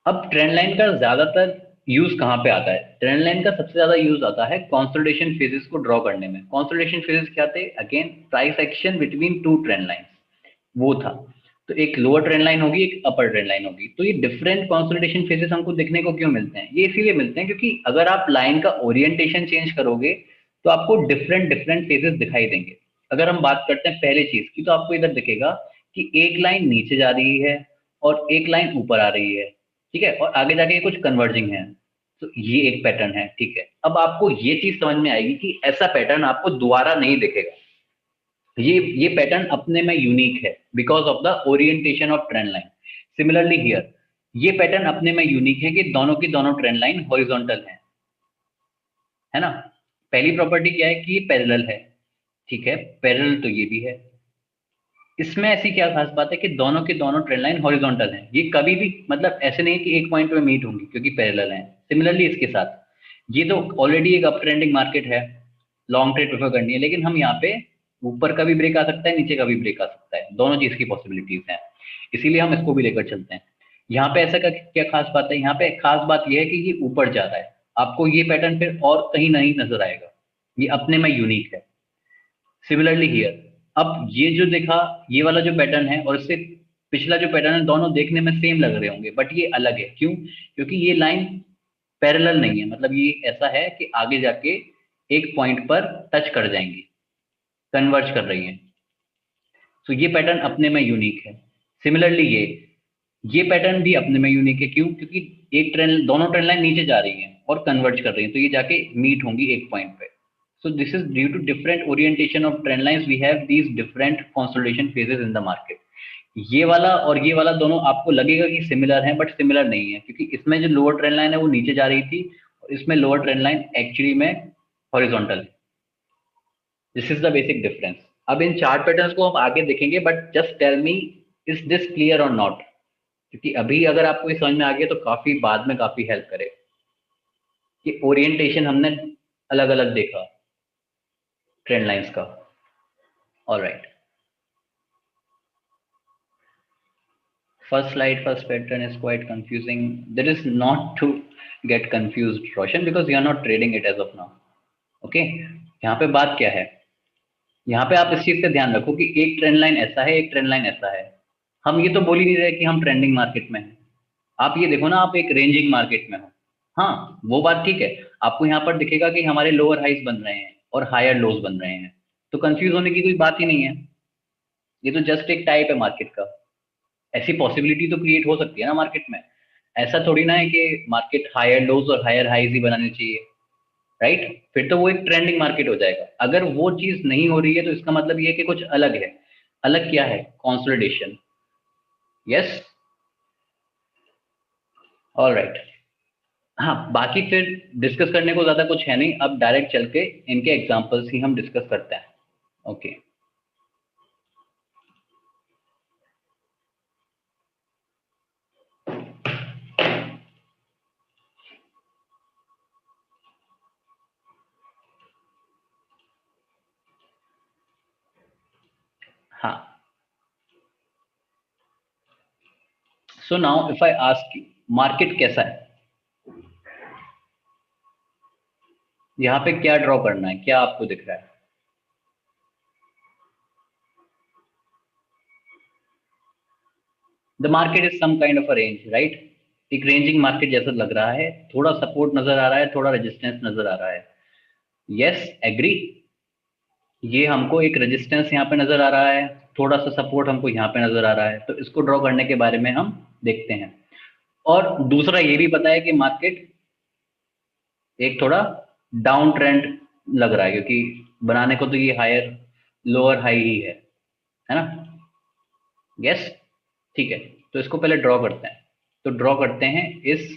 अब ट्रेंड लाइन का ज्यादातर यूज कहाँ पे आता है? ट्रेंड लाइन का सबसे ज्यादा यूज आता है कंसोलिडेशन फेजेस को ड्रॉ करने में। कंसोलिडेशन फेजेस क्या थे? Again price action between two trend lines, वो था। तो एक लोअर ट्रेंड लाइन होगी, एक अपर ट्रेंड लाइन होगी। तो ये डिफरेंट कंसोलिडेशन फेजेस हमको देखने को क्यों मिलते हैं? ये इसीलिए मिलते हैं क्योंकि अगर आप लाइन का ओरिएंटेशन चेंज करोगे तो आपको डिफरेंट डिफरेंट फेजेस दिखाई देंगे। अगर हम बात करते हैं पहले चीज की, तो आपको इधर दिखेगा कि एक लाइन नीचे जा रही है और एक लाइन ऊपर आ रही है, ठीक है, और आगे जाके कुछ कन्वर्जिंग है। तो ये एक पैटर्न है, ठीक है। अब आपको ये चीज समझ में आएगी कि ऐसा पैटर्न आपको दोबारा नहीं दिखेगा। ये पैटर्न अपने में यूनिक है because of the orientation of trend line. Similarly here, ये पैटर्न अपने में यूनिक है कि दोनों की दोनों ट्रेंड लाइन हॉरिजॉन्टल है ना? पहली प्रॉपर्टी क्या है कि ये पैरेलल है, ठीक है, पैरेलल तो ये भी है। इसमें ऐसी क्या खास बात है कि दोनों के दोनों ट्रेंड लाइन हॉरिजॉन्टल हैं, ये कभी भी मतलब ऐसे नहीं कि एक पॉइंट पे मीट होंगी क्योंकि पैरेलल हैं। सिमिलरली इसके साथ, ये तो ऑलरेडी एक अप ट्रेंडिंग मार्केट है, लॉन्ग ट्रेड प्रेफर करनी है, लेकिन हम यहाँ पे ऊपर का भी ब्रेक आ सकता है, नीचे का भी ब्रेक आ सकता है, दोनों चीज की पॉसिबिलिटीज हैं, इसीलिए हम इसको भी लेकर चलते हैं। यहाँ पे ऐसा क्या खास बात है? यहाँ पे खास बात यह है कि ये ऊपर जा रहा है, आपको ये पैटर्न फिर और कहीं नहीं नजर आएगा, ये अपने में यूनिक है। सिमिलरली हियर, अब ये जो देखा, ये वाला जो पैटर्न है और इससे पिछला जो पैटर्न है, दोनों देखने में सेम लग रहे होंगे, बट ये अलग है। क्यों? क्योंकि ये लाइन पैरेलल नहीं है, मतलब ये ऐसा है कि आगे जाके एक पॉइंट पर टच कर जाएंगी, कन्वर्ज कर रही है। तो ये पैटर्न अपने में यूनिक है। सिमिलरली ये पैटर्न भी अपने में यूनिक है। क्यों? क्योंकि एक ट्रेंड, दोनों ट्रेंड लाइन नीचे जा रही हैं और कन्वर्ज कर रही हैं, तो ये जाके मीट होंगी एक पॉइंट पे। So this is due to different orientation of trend lines, we have these different consolidation phases in the market. ये वाला और ये वाला दोनों आपको लगेगा कि सिमिलर है, बट सिमिलर नहीं है, क्योंकि इसमें जो लोअर ट्रेंड लाइन है वो नीचे जा रही थी और इसमें लोअर ट्रेंड लाइन एक्चुअली में हॉरिजॉन्टल है। This is the basic difference. अब इन चार्ट पैटर्न्स को हम आगे देखेंगे, but just tell me, is this clear और नॉट? क्योंकि अभी अगर आपको ये समझ में आ गया तो काफी बाद में काफी हेल्प करे कि ओरिएंटेशन हमने अलग अलग देखा ट्रेंड लाइंस का। All right, first slide, first pattern is quite confusing. That is not to get confused, Roshan, because you are not trading it as of now. Okay, यहाँ पे बात क्या है? यहाँ पे आप इस चीज का ध्यान रखो कि एक ट्रेंड लाइन ऐसा है, एक ट्रेंड लाइन ऐसा है। हम ये तो बोल ही नहीं रहे कि हम ट्रेंडिंग मार्केट में हैं। आप ये देखो ना, आप एक रेंजिंग मार्केट में हो। हाँ, वो बात ठीक है, आपको यहाँ पर दिखेगा कि हमारे लोअर हाइज बन रहे हैं और हायर लोज बन रहे हैं, तो कंफ्यूज होने की कोई बात ही नहीं है। ये तो जस्ट एक टाइप है मार्केट का, ऐसी पॉसिबिलिटी तो क्रिएट हो सकती है ना मार्केट में। ऐसा थोड़ी ना है कि मार्केट हायर लोज और हायर हाईज ही बनानी चाहिए, राइट? फिर तो वो एक ट्रेंडिंग मार्केट हो जाएगा। अगर वो चीज नहीं हो रही है तो इसका मतलब ये है कि कुछ अलग है। अलग क्या है? कंसोलिडेशन। Yes, all right. हाँ, बाकी फिर डिस्कस करने को ज्यादा कुछ है नहीं, अब डायरेक्ट चल के इनके एग्जांपल्स ही हम डिस्कस करते हैं। ओके। हाँ, so now if I ask you, market कैसा है, यहाँ पे क्या ड्रॉ करना है, क्या आपको दिख रहा है? The market is some kind of a range, right? एक रेंजिंग मार्केट जैसा लग रहा है, थोड़ा सपोर्ट नजर आ रहा है, थोड़ा रेजिस्टेंस नजर आ रहा है। Yes, agree. ये हमको एक रेजिस्टेंस यहाँ पे नजर आ रहा है, थोड़ा सा सपोर्ट हमको यहाँ पे नजर आ रहा है, तो इसको ड्रॉ करने के बारे में हम देखते हैं। और दूसरा ये भी पता है कि मार्केट एक थोड़ा डाउन ट्रेंड लग रहा है, क्योंकि बनाने को तो ये हायर लोअर हाई ही है ना? यस, ठीक है। तो इसको पहले ड्रॉ करते हैं। तो ड्रॉ करते हैं इस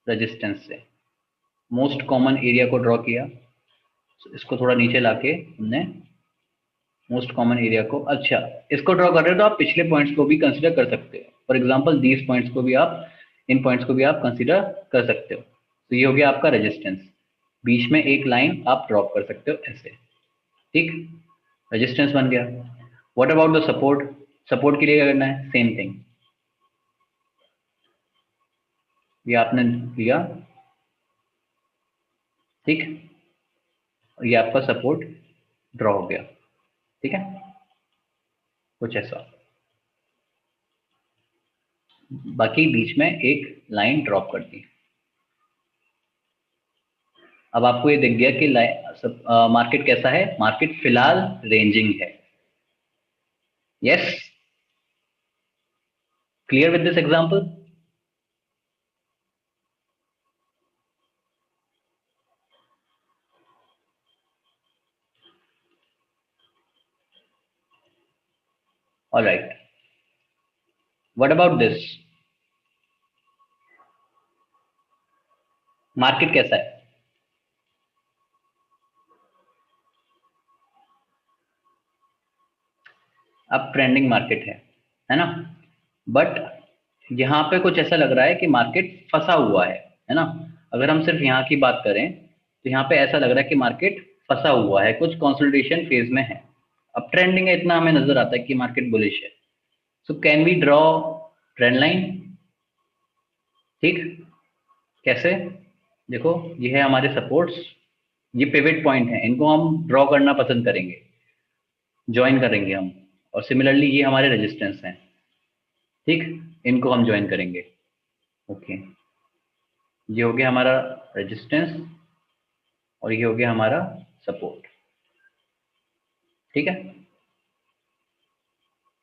रेजिस्टेंस से, मोस्ट कॉमन एरिया को ड्रॉ किया। तो इसको थोड़ा नीचे लाके हमने मोस्ट कॉमन एरिया को, अच्छा, इसको ड्रॉ कर रहे हो तो आप पिछले पॉइंट्स को भी कंसीडर कर सकते हो। फॉर एग्जांपल दीज पॉइंट्स को भी आप, इन पॉइंट्स को भी आप कंसीडर कर सकते हो। तो ये हो गया आपका रेजिस्टेंस, बीच में एक लाइन आप ड्रॉप कर सकते हो ऐसे, ठीक? रेजिस्टेंस बन गया। What about the support? Support के लिए क्या करना है? सेम थिंग, ये आपने लिया, ठीक, ये आपका सपोर्ट ड्रॉ हो गया, ठीक है, कुछ ऐसा। बाकी बीच में एक लाइन ड्रॉप कर दी। अब आपको ये दिख गया कि मार्केट कैसा है? मार्केट फिलहाल रेंजिंग है। Yes, clear with this example? Alright, what about this? Market कैसा है? अब ट्रेंडिंग मार्केट है ना? बट यहाँ पे कुछ ऐसा लग रहा है कि मार्केट फंसा हुआ है ना? अगर हम सिर्फ यहाँ की बात करें तो यहाँ पे ऐसा लग रहा है कि मार्केट फंसा हुआ है, कुछ कंसोलिडेशन फेज में है। अब ट्रेंडिंग है, इतना हमें नजर आता है कि मार्केट बुलिश है। So can we draw trend line? ठीक, कैसे? देखो, ये है हमारे सपोर्ट्स, ये पिवट पॉइंट है, इनको हम ड्रॉ करना पसंद करेंगे, ज्वाइन करेंगे हम। और सिमिलरली ये हमारे रेजिस्टेंस हैं, ठीक, इनको हम ज्वाइन करेंगे। ओके, ये हो गया हमारा रेजिस्टेंस और ये हो गया हमारा सपोर्ट, ठीक है।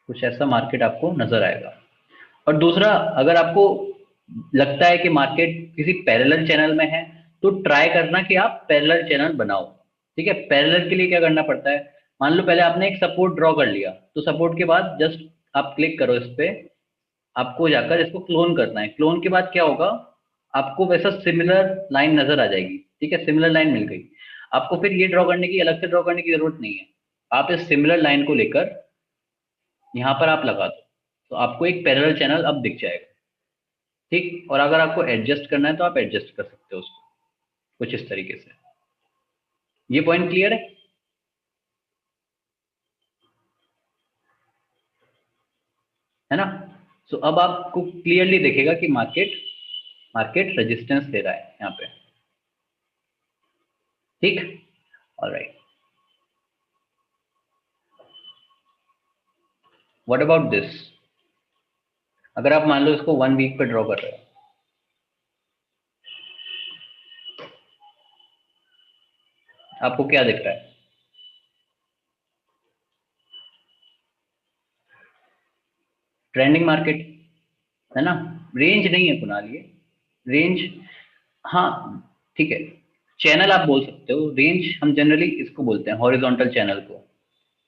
कुछ ऐसा मार्केट आपको नजर आएगा। और दूसरा, अगर आपको लगता है कि मार्केट किसी पैरेलल चैनल में है, तो ट्राई करना कि आप पैरेलल चैनल बनाओ, ठीक है। पैरेलल के लिए क्या करना पड़ता है? मान लो पहले आपने एक सपोर्ट ड्रॉ कर लिया, तो सपोर्ट के बाद जस्ट आप क्लिक करो इस पे, आपको जाकर इसको क्लोन करना है। क्लोन के बाद क्या होगा? आपको वैसा सिमिलर लाइन नजर आ जाएगी, ठीक है, सिमिलर लाइन मिल गई। आपको फिर ये ड्रॉ करने की, अलग से ड्रॉ करने की जरूरत नहीं है। आप इस सिमिलर लाइन को लेकर यहाँ पर आप लगा दो, तो आपको एक पैरेलल चैनल अब दिख जाएगा, ठीक। और अगर आपको एडजस्ट करना है तो आप एडजस्ट कर सकते हो उसको कुछ इस तरीके से। ये पॉइंट क्लियर है ना? सो अब आपको क्लियरली दिखेगा कि मार्केट मार्केट रेजिस्टेंस दे रहा है यहाँ पे, ठीक। Alright, what about this? अगर आप मान लो इसको 1 वीक पे ड्रॉ कर रहे हो, आपको क्या दिख रहा है? ट्रेंडिंग मार्केट है ना? रेंज नहीं है कुणाल, ये रेंज, हाँ, ठीक है। चैनल आप बोल सकते हो, रेंज हम जनरली इसको बोलते हैं, हॉरिजॉन्टल चैनल को।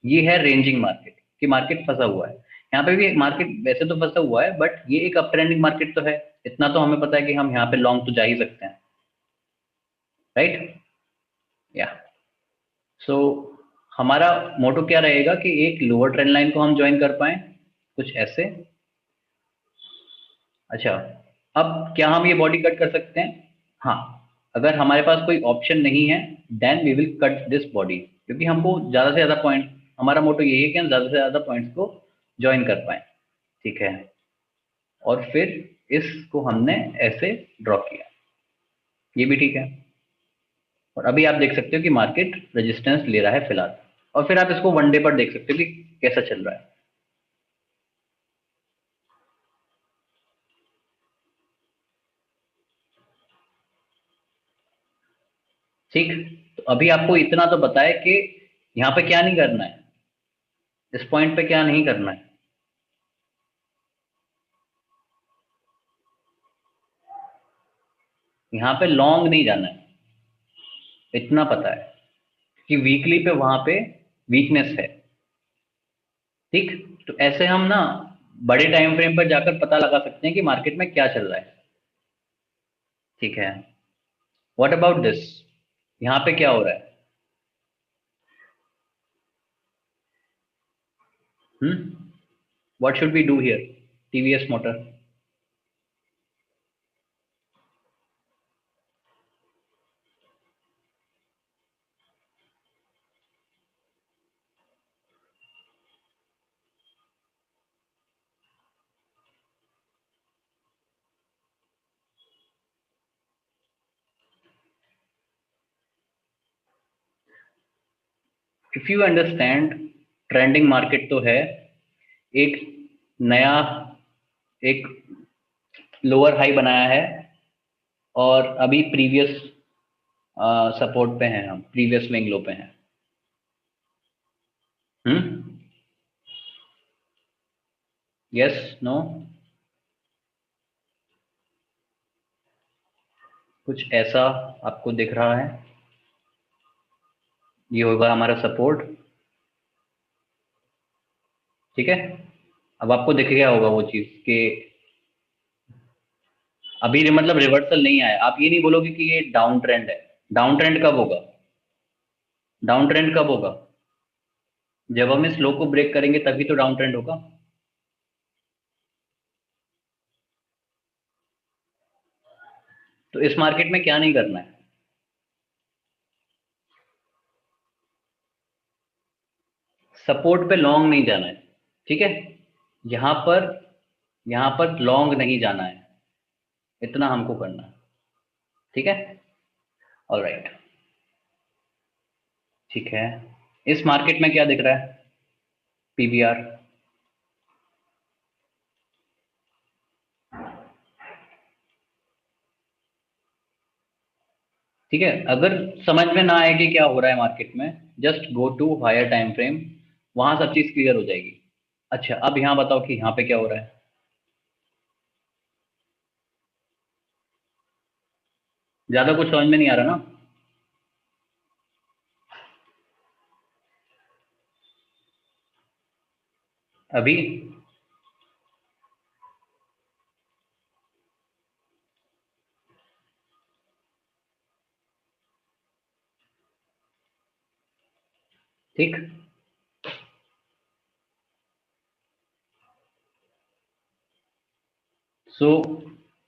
ये है रेंजिंग मार्केट, कि मार्केट फंसा हुआ है। यहाँ पे भी मार्केट वैसे तो फंसा हुआ है, बट ये एक अप ट्रेंडिंग मार्केट तो है, इतना तो हमें पता है कि हम यहाँ पे लॉन्ग तो जा ही सकते हैं। राइट या सो हमारा मोटो क्या रहेगा कि एक लोअर ट्रेंड लाइन को हम ज्वाइन कर पाए कुछ ऐसे। अच्छा, अब क्या हम ये बॉडी कट कर सकते हैं? हाँ, अगर हमारे पास कोई ऑप्शन नहीं है then we will cut this body, क्योंकि हमको ज़्यादा से ज़्यादा पॉइंट, हमारा मोटो यही है कि हम ज़्यादा से ज़्यादा पॉइंट्स को ज्वाइन कर पाए। ठीक है, और फिर इसको हमने ऐसे ड्रॉ किया, ये भी ठीक है। और अभी आप देख सकते हो कि मार्केट रेजिस्टेंस ले रहा है फिलहाल, और फिर आप इसको वन डे पर देख सकते हो कि कैसा चल रहा है। ठीक, तो अभी आपको इतना तो पता है कि यहाँ पे क्या नहीं करना है, इस पॉइंट पे क्या नहीं करना है। यहाँ पे लॉन्ग नहीं जाना है, इतना पता है कि वीकली पे वहां पे वीकनेस है। ठीक, तो ऐसे हम ना बड़े टाइम फ्रेम पर जाकर पता लगा सकते हैं कि मार्केट में क्या चल रहा है। ठीक है, व्हाट अबाउट दिस, यहाँ पे क्या हो रहा है? What should we do here, TVS Motor? If you understand, trending market तो है, एक नया एक लोअर हाई बनाया है, और अभी प्रीवियस सपोर्ट पे हैं, हम प्रीवियस स्विंग लो पे हैं। यस, नो, कुछ ऐसा आपको दिख रहा है, ये होगा हमारा सपोर्ट। ठीक है, अब आपको दिख गया होगा वो चीज कि अभी मतलब रिवर्सल नहीं आया, आप ये नहीं बोलोगे कि ये डाउन ट्रेंड है। डाउन ट्रेंड कब होगा? डाउन ट्रेंड कब होगा? जब हम इस लो को ब्रेक करेंगे तभी तो डाउन ट्रेंड होगा। तो इस मार्केट में क्या नहीं करना है? सपोर्ट पे लॉन्ग नहीं जाना है। ठीक है, यहां पर यहां पर लॉन्ग नहीं जाना है, इतना हमको करना है। ठीक है, ऑलराइट, ठीक है। इस मार्केट में क्या दिख रहा है? पीबीआर। ठीक है, अगर समझ में ना आए कि क्या हो रहा है मार्केट में, just go to higher time frame, वहां सब चीज क्लियर हो जाएगी। अच्छा, अब यहाँ बताओ कि यहाँ पे क्या हो रहा है? ज्यादा कुछ समझ में नहीं आ रहा ना? अभी ठीक, सो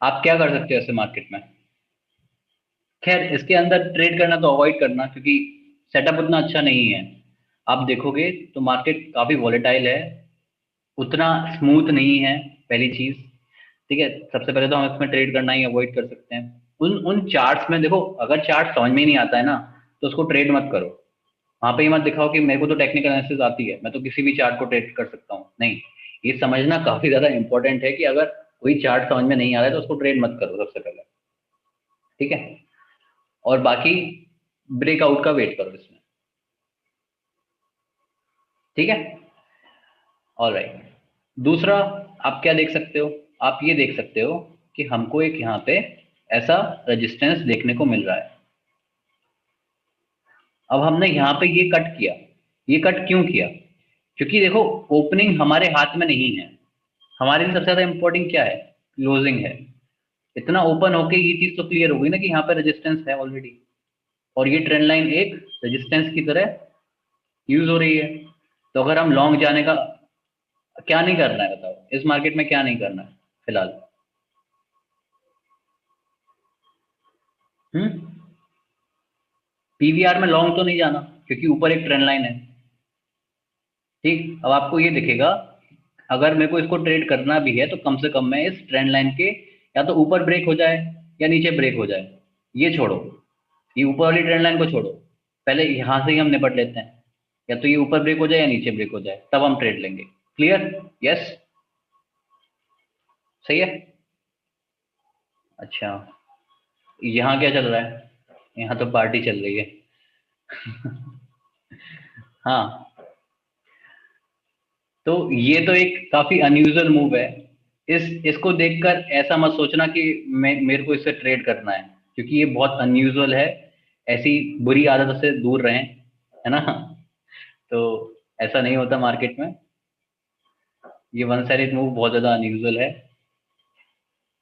आप क्या कर सकते हो ऐसे मार्केट में? खैर, इसके अंदर ट्रेड करना तो अवॉइड करना, क्योंकि सेटअप उतना अच्छा नहीं है। आप देखोगे तो मार्केट काफी वॉलेटाइल है, उतना स्मूथ नहीं है, पहली चीज। ठीक है, सबसे पहले तो हम इसमें ट्रेड करना ही अवॉइड कर सकते हैं। उन उन चार्ट्स में देखो, अगर चार्ट समझ में ही नहीं आता है ना, तो उसको ट्रेड मत करो। वहां पे ये मत दिखाओ कि मेरे को तो टेक्निकल एनालिसिस आती है, मैं तो किसी भी चार्ट को ट्रेड कर सकता हूँ। नहीं, ये समझना काफी ज्यादा इंपॉर्टेंट है कि अगर कोई चार्ट समझ में नहीं आ रहा है तो उसको ट्रेड मत करो सबसे पहले। ठीक है, और बाकी ब्रेकआउट का वेट करो इसमें। ठीक है, ऑलराइट। दूसरा, आप क्या देख सकते हो? आप ये देख सकते हो कि हमको एक यहाँ पे ऐसा रेजिस्टेंस देखने को मिल रहा है। अब हमने यहाँ पे ये कट किया, ये कट क्यों किया? क्योंकि देखो, ओपनिंग हमारे हाथ में नहीं है, हमारे लिए सबसे ज्यादा इंपॉर्टेंट क्या है? क्लोजिंग है। इतना ओपन होके ये चीज तो क्लियर हो गई ना कि यहाँ पे रेजिस्टेंस है ऑलरेडी। और ये ट्रेंड लाइन एक रेजिस्टेंस की तरह यूज हो रही है। तो अगर हम लॉन्ग जाने का, क्या नहीं करना है बताओ, इस मार्केट में क्या नहीं करना है फिलहाल? पीवीआर में लॉन्ग तो नहीं जाना, क्योंकि ऊपर एक ट्रेंड लाइन है। ठीक, अब आपको ये दिखेगा, अगर मेरे को इसको ट्रेड करना भी है तो कम से कम मैं इस ट्रेंड लाइन के या तो ऊपर ब्रेक हो जाए या नीचे ब्रेक हो जाए। ये छोड़ो, ये ऊपर वाली ट्रेंड लाइन को छोड़ो, पहले यहां से ही हम निपट लेते हैं। या तो ये ऊपर ब्रेक हो जाए या नीचे ब्रेक हो जाए, तब हम ट्रेड लेंगे। क्लियर? यस, सही है। अच्छा, यहाँ क्या चल रहा है? यहाँ तो पार्टी चल रही है। हाँ, तो ये तो एक काफी अनयूजुअल मूव है। इसको देखकर ऐसा मत सोचना कि मेरे को इससे ट्रेड करना है, क्योंकि ये बहुत अनयूजुअल है। ऐसी बुरी आदत से दूर रहें, है ना? तो ऐसा नहीं होता मार्केट में। ये वन साइडेड मूव बहुत ज्यादा अनयूजुअल है।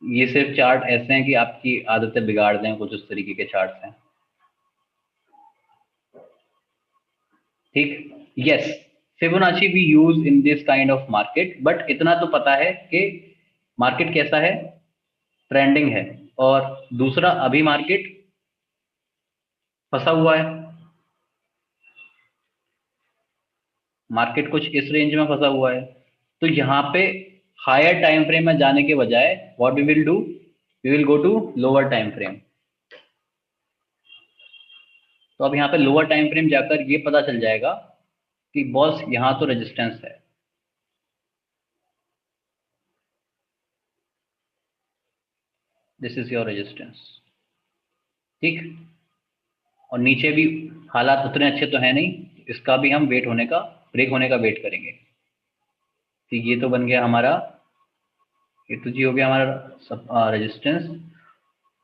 ये सिर्फ चार्ट ऐसे हैं कि आपकी आदतें बिगाड़ दें, कुछ उस तरीके के चार्ट्स हैं। ठीक, yes, Fibonacci we use in this kind of market, but इतना तो पता है कि मार्केट कैसा है, ट्रेंडिंग है। और दूसरा, अभी मार्केट फंसा हुआ है। मार्केट कुछ इस रेंज में फंसा हुआ है। तो यहाँ पे हायर टाइम फ्रेम में जाने के बजाय what we will do, we will go to lower time frame. तो अब यहाँ पे लोअर टाइम फ्रेम जाकर ये पता चल जाएगा कि बॉस यहाँ तो रेजिस्टेंस है। This is your resistance. ठीक, और नीचे भी हालात उतने अच्छे तो है नहीं, इसका भी हम वेट होने का, ब्रेक होने का वेट करेंगे। ठीक, ये तो बन गया हमारा, ये तो जी हो गया हमारा रेजिस्टेंस,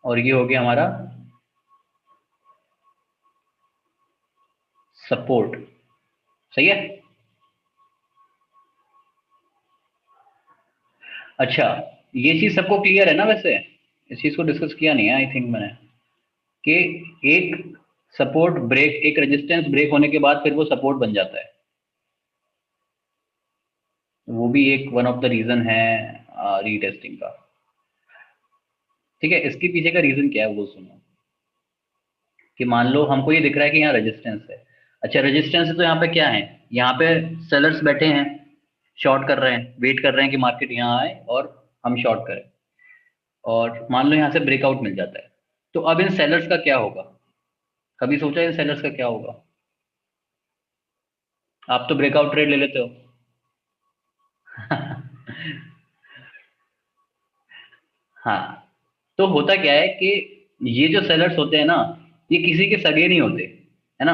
और ये हो गया हमारा सपोर्ट। सही है। अच्छा, ये चीज सबको क्लियर है ना? वैसे इस चीज को डिस्कस किया नहीं है आई थिंक मैंने, कि एक सपोर्ट ब्रेक, एक रेजिस्टेंस ब्रेक होने के बाद फिर वो सपोर्ट बन जाता है। वो भी एक वन ऑफ द रीजन है रीटेस्टिंग का। ठीक है, इसके पीछे का रीजन क्या है वो सुनो। कि मान लो हमको ये दिख रहा है कि यहाँ रेजिस्टेंस है। अच्छा, रेजिस्टेंस है तो यहाँ पे क्या है? यहाँ पे सेलर्स बैठे हैं, शॉर्ट कर रहे हैं, वेट कर रहे हैं कि मार्केट यहाँ आए और हम शॉर्ट करें। और मान लो यहाँ से ब्रेकआउट मिल जाता है, तो अब इन सेलर्स का क्या होगा? कभी सोचा इन सेलर्स का क्या होगा? आप तो ब्रेकआउट ट्रेड ले लेते हो। हाँ, तो होता क्या है कि ये जो सेलर्स होते हैं ना, ये किसी के सगे नहीं होते, है ना?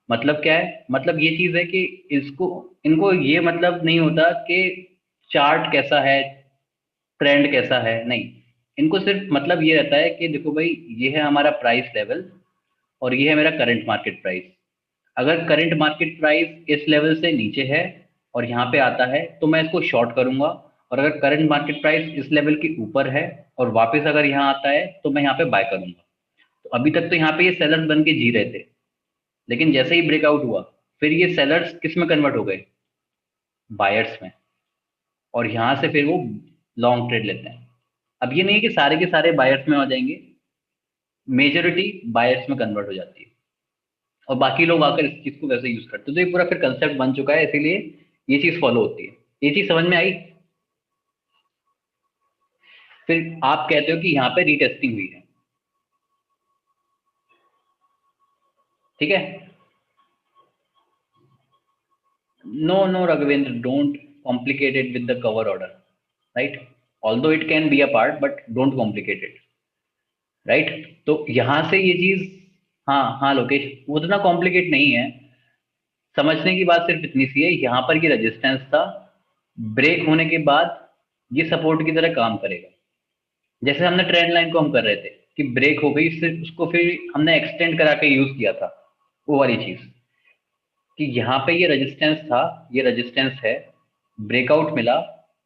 मतलब क्या है? मतलब ये चीज है कि इसको, इनको ये मतलब नहीं होता कि चार्ट कैसा है, ट्रेंड कैसा है, नहीं। इनको सिर्फ मतलब ये रहता है कि देखो भाई, ये है हमारा प्राइस लेवल और ये है मेरा करंट मार्केट प्राइस। अगर करंट मार्केट प्राइस इस लेवल से नीचे है और यहाँ पे आता है तो मैं इसको शॉर्ट करूंगा, और अगर करंट मार्केट प्राइस इस लेवल के ऊपर है और वापस अगर यहाँ आता है तो मैं यहाँ पे बाय करूंगा। तो अभी तक तो यहाँ पे ये सेलर्स बन के जी रहे थे, लेकिन जैसे ही ब्रेकआउट हुआ, फिर ये सेलर्स किस में कन्वर्ट हो गए? बायर्स में। और यहाँ से फिर वो लॉन्ग ट्रेड लेते हैं। अब ये नहीं है कि सारे के सारे बायर्स में आ जाएंगे, मेजोरिटी बायर्स में कन्वर्ट हो जाती है, और बाकी लोग आकर इस चीज को वैसे यूज करते हैं। तो ये पूरा फिर कंसेप्ट बन चुका है, इसीलिए ये चीज फॉलो होती है। ये चीज समझ में आई? फिर आप कहते हो कि यहाँ पे रीटेस्टिंग हुई है। ठीक है। No no Raghavendra, don't complicate it with the cover order, right? Although it can be a part, but don't complicate it, right? तो यहां से ये चीज, हाँ हाँ लोकेश, वो उतना कॉम्प्लिकेट नहीं है। समझने की बात सिर्फ इतनी सी है, यहाँ पर ये रेजिस्टेंस था, ब्रेक होने के बाद ये सपोर्ट की तरह काम करेगा। जैसे हमने ट्रेंड लाइन को हम कर रहे थे कि ब्रेक हो गई, फिर उसको फिर हमने एक्सटेंड करा के यूज किया था, वो वाली चीज। कि यहाँ पे ये रेजिस्टेंस था, ये रेजिस्टेंस है, ब्रेकआउट मिला,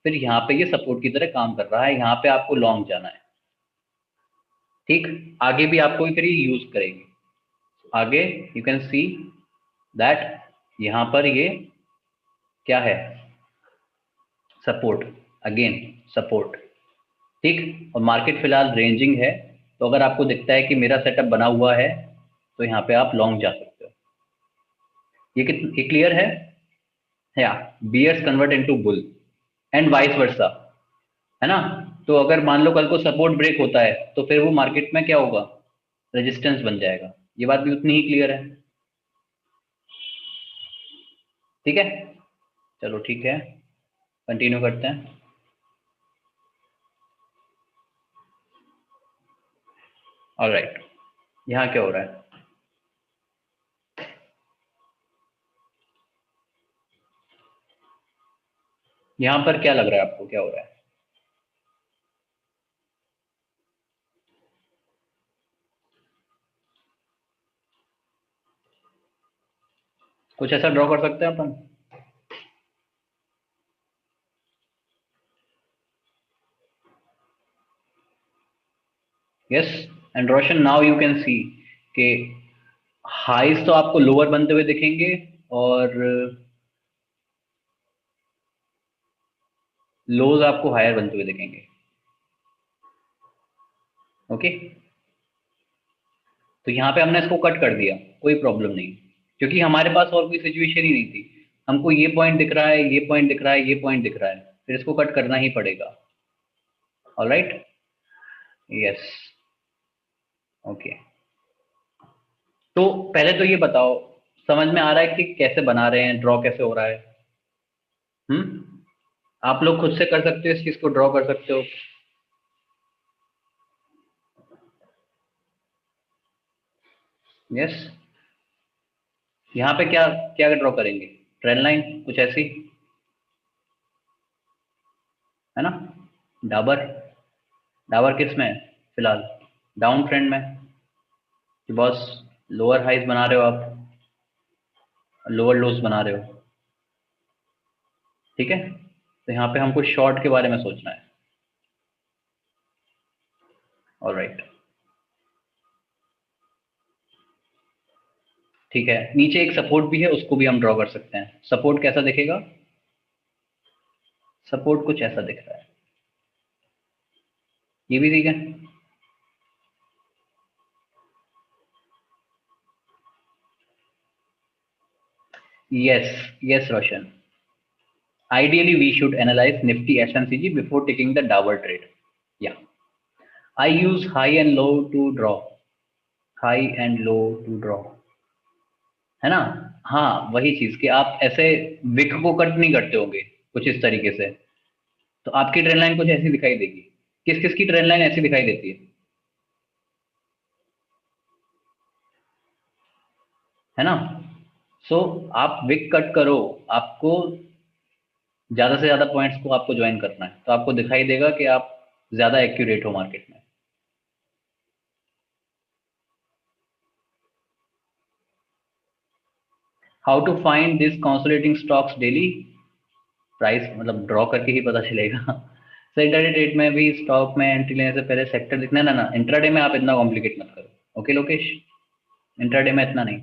फिर यहाँ पे ये सपोर्ट की तरह काम कर रहा है, यहाँ पे आपको लॉन्ग जाना है। ठीक, आगे भी आपको फिर ये यूज करेंगे। आगे यू कैन सी दैट यहाँ पर ये क्या है, सपोर्ट, अगेन सपोर्ट, ठीक। और मार्केट फिलहाल रेंजिंग है, तो अगर आपको दिखता है कि मेरा सेटअप बना हुआ है तो यहाँ पे आप लॉन्ग जा सकते हो। ये क्लियर है? या bears convert into bull and vice versa, है ना। तो अगर मान लो कल को सपोर्ट ब्रेक होता है तो फिर वो मार्केट में क्या होगा, रेजिस्टेंस बन जाएगा। ये बात भी उतनी ही क्लियर है, ठीक है। चलो ठीक है, कंटिन्यू करते हैं। ऑलराइट, यहाँ क्या हो रहा है? यहाँ पर क्या लग रहा है आपको, क्या हो रहा है? कुछ ऐसा ड्रॉ कर सकते हैं अपन? Yes, and Roshan now you can see कि हाइज तो आपको लोअर बनते हुए दिखेंगे और लोज आपको हायर बनते हुए दिखेंगे। ओके, तो यहाँ पे हमने इसको कट कर दिया, कोई प्रॉब्लम नहीं, क्योंकि हमारे पास और कोई सिचुएशन ही नहीं थी। हमको ये पॉइंट दिख रहा है, ये पॉइंट दिख रहा है, ये पॉइंट दिख रहा है, फिर इसको कट करना ही पड़ेगा। Alright, yes, okay. तो पहले तो ये बताओ, समझ में आ रहा है कि कैसे बना रहे हैं, ड्रॉ कैसे हो रहा है? आप लोग खुद से कर सकते हो, इस चीज को ड्रॉ कर सकते हो। यस, यहाँ पे क्या क्या ड्रॉ करेंगे? ट्रेंड लाइन कुछ ऐसी, है ना। डाबर, डाबर किस में है फिलहाल? डाउन ट्रेंड में, कि बॉस लोअर हाइज बना रहे हो आप, लोअर लोस बना रहे हो, ठीक है। तो यहाँ पे हमको शॉर्ट के बारे में सोचना है। ऑलराइट, ठीक है। नीचे एक सपोर्ट भी है, उसको भी हम ड्रॉ कर सकते हैं। सपोर्ट कैसा दिखेगा? सपोर्ट कुछ ऐसा दिख रहा है, ये भी ठीक है। Yes, yes Roshan, ideally we should analyze nifty fmcg before taking the downward trade. Yeah, I use high and low to draw, high and low to draw, है ना। हाँ, वही चीज कि आप ऐसे विक को कट नहीं करते होंगे कुछ इस तरीके से, तो आपकी ट्रेंड लाइन कुछ ऐसी दिखाई देगी। किस किस की ट्रेंड लाइन ऐसी दिखाई देती है ना। सो आप विक कट करो, आपको ज्यादा से ज्यादा पॉइंट्स को आपको ज्वाइन करना है, तो आपको दिखाई देगा कि आप ज्यादा एक्यूरेट हो मार्केट में। How to find this consolidating stocks daily? Price मतलब ड्रॉ करके ही पता चलेगा। सो इंट्राडे ट्रेड में भी स्टॉक में एंट्री लेने से पहले सेक्टर दिखना, ना ना इंट्राडे में आप इतना कॉम्प्लिकेट मत करो, ओके लोकेश। इंट्राडे में इतना नहीं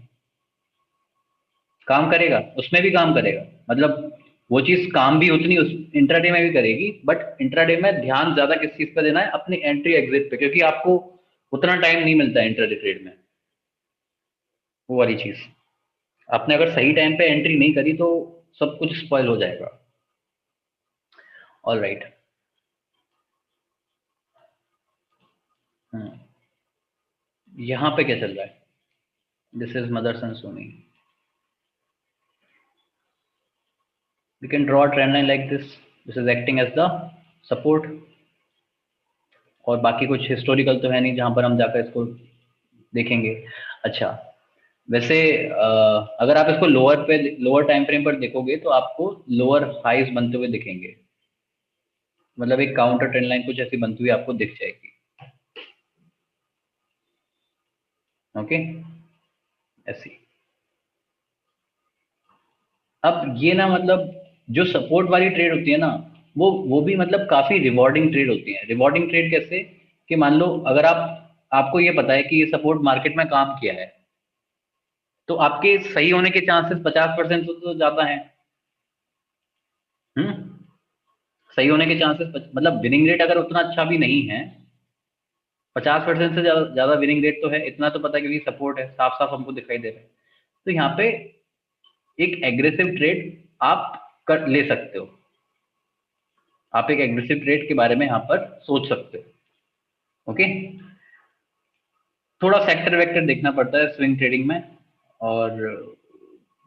काम करेगा, उसमें भी काम करेगा, मतलब वो चीज काम भी उतनी उस इंट्राडे में भी करेगी, बट इंट्राडे में ध्यान ज्यादा किस चीज पे देना है, अपनी एंट्री एग्जिट पे, क्योंकि आपको उतना टाइम नहीं मिलता है इंट्राडे ट्रेड में। वो वाली चीज, आपने अगर सही टाइम पे एंट्री नहीं करी तो सब कुछ स्पॉइल हो जाएगा। ऑल राइट, यहाँ पे क्या चल रहा है? This is Motherson Sumi, we can draw a trend line like this is acting as the support, और बाकी कुछ हिस्टोरिकल तो है नहीं जहां पर हम जाकर इसको देखेंगे। अच्छा, वैसे अगर आप इसको लोअर टाइम फ्रेम पर देखोगे तो आपको लोअर हाइज बनते हुए दिखेंगे, मतलब एक काउंटर ट्रेंड लाइन कुछ ऐसी बनती हुई आपको दिख जाएगी। ओके, ऐसी। अब ये ना मतलब जो सपोर्ट वाली ट्रेड होती है ना, वो भी मतलब काफी रिवॉर्डिंग ट्रेड होती है। रिवॉर्डिंग ट्रेड कैसे, कि मान लो अगर आपको ये पता है कि ये सपोर्ट मार्केट में काम किया है, तो आपके सही होने के चांसेस 50% तो ज्यादा हैं। हम्म। सही होने के चांसेस मतलब विनिंग रेट अगर उतना अच्छा भी नहीं है, 50% से ज्यादा ज्यादा विनिंग रेट तो है, इतना तो पता है क्योंकि सपोर्ट है, साफ साफ हमको दिखाई दे रहा है। तो यहाँ पे एक एग्रेसिव ट्रेड आप कर ले सकते हो, आप एक एग्रेसिव ट्रेड के बारे में यहाँ पर सोच सकते हो। ओके, थोड़ा सेक्टर वेक्टर देखना पड़ता है स्विंग ट्रेडिंग में, और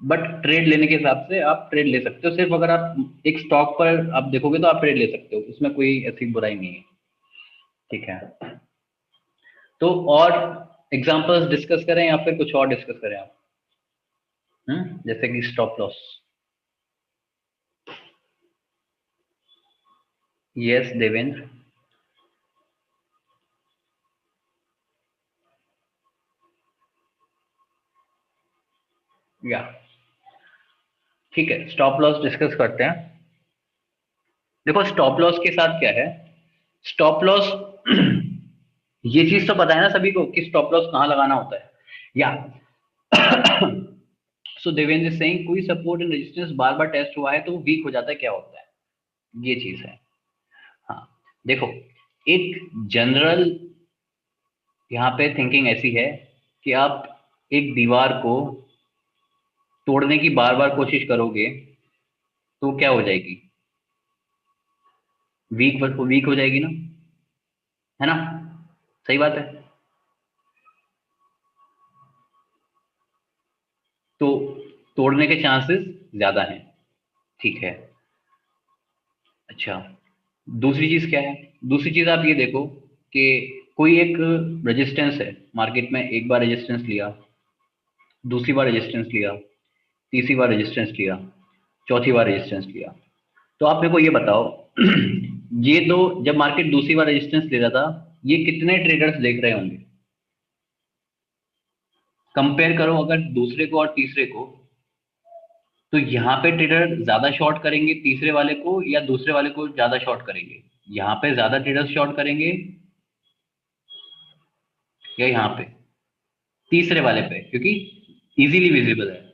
बट ट्रेड लेने के हिसाब से आप ट्रेड ले सकते हो। सिर्फ अगर आप एक स्टॉक पर आप देखोगे तो आप ट्रेड ले सकते हो, उसमें कोई ऐसी बुराई नहीं है। ठीक है, तो और एग्जांपल्स डिस्कस करें या फिर कुछ और डिस्कस करें आप? जैसे कि स्टॉप लॉस। यस देवेंद्र। या ठीक है, स्टॉप लॉस डिस्कस करते हैं। देखो स्टॉप लॉस के साथ क्या है, स्टॉप लॉस ये चीज तो पता है ना सभी को कि स्टॉप लॉस कहाँ लगाना होता है, या सो देवेंद्र सिंह, कोई सपोर्ट एंड रेजिस्टेंस बार बार टेस्ट हुआ है तो वो वीक हो जाता है, क्या होता है, ये चीज है। हाँ, देखो एक जनरल यहाँ पे थिंकिंग ऐसी है कि आप एक दीवार को तोड़ने की बार बार कोशिश करोगे तो क्या हो जाएगी, वीक वीक हो जाएगी ना, है ना? सही बात है। तो तोड़ने के चांसेस ज्यादा हैं। ठीक है। अच्छा, दूसरी चीज क्या है? दूसरी चीज आप ये देखो कि कोई एक रेजिस्टेंस है मार्केट में, एक बार रेजिस्टेंस लिया, दूसरी बार रेजिस्टेंस लिया, तीसरी बार रेजिस्टेंस लिया, चौथी बार रेजिस्टेंस लिया। तो आप मेरे को ये बताओ ये तो जब मार्केट दूसरी बार रेजिस्टेंस ले रहा था, ये कितने ट्रेडर्स देख रहे होंगे? कंपेयर करो अगर दूसरे को और तीसरे को, तो यहाँ पे ट्रेडर ज्यादा शॉर्ट करेंगे तीसरे वाले को या दूसरे वाले को ज्यादा शॉर्ट करेंगे? यहाँ पे ज्यादा ट्रेडर्स शॉर्ट करेंगे या यहाँ पे तीसरे वाले पे, क्योंकि इजीली विजिबल है।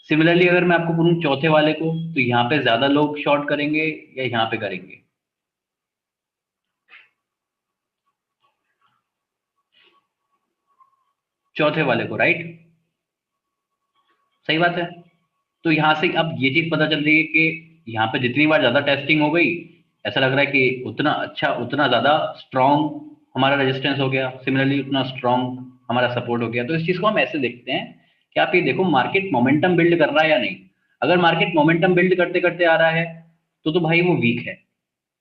सिमिलरली अगर मैं आपको बोलूं चौथे वाले को, तो यहाँ पे ज्यादा लोग शॉर्ट करेंगे या यहाँ पे करेंगे? चौथे वाले को, राइट? सही बात है। तो यहाँ से अब ये चीज पता चल रही है कि यहाँ पे जितनी बार ज्यादा टेस्टिंग हो गई, ऐसा लग रहा है कि उतना अच्छा, उतना ज्यादा स्ट्रांग हमारा रेजिस्टेंस हो गया, सिमिलरली उतना स्ट्रांग हमारा सपोर्ट हो गया। तो इस चीज को हम ऐसे देखते हैं कि आप ये देखो मार्केट मोमेंटम बिल्ड कर रहा है या नहीं। अगर मार्केट मोमेंटम बिल्ड करते करते आ रहा है तो भाई वो वीक है,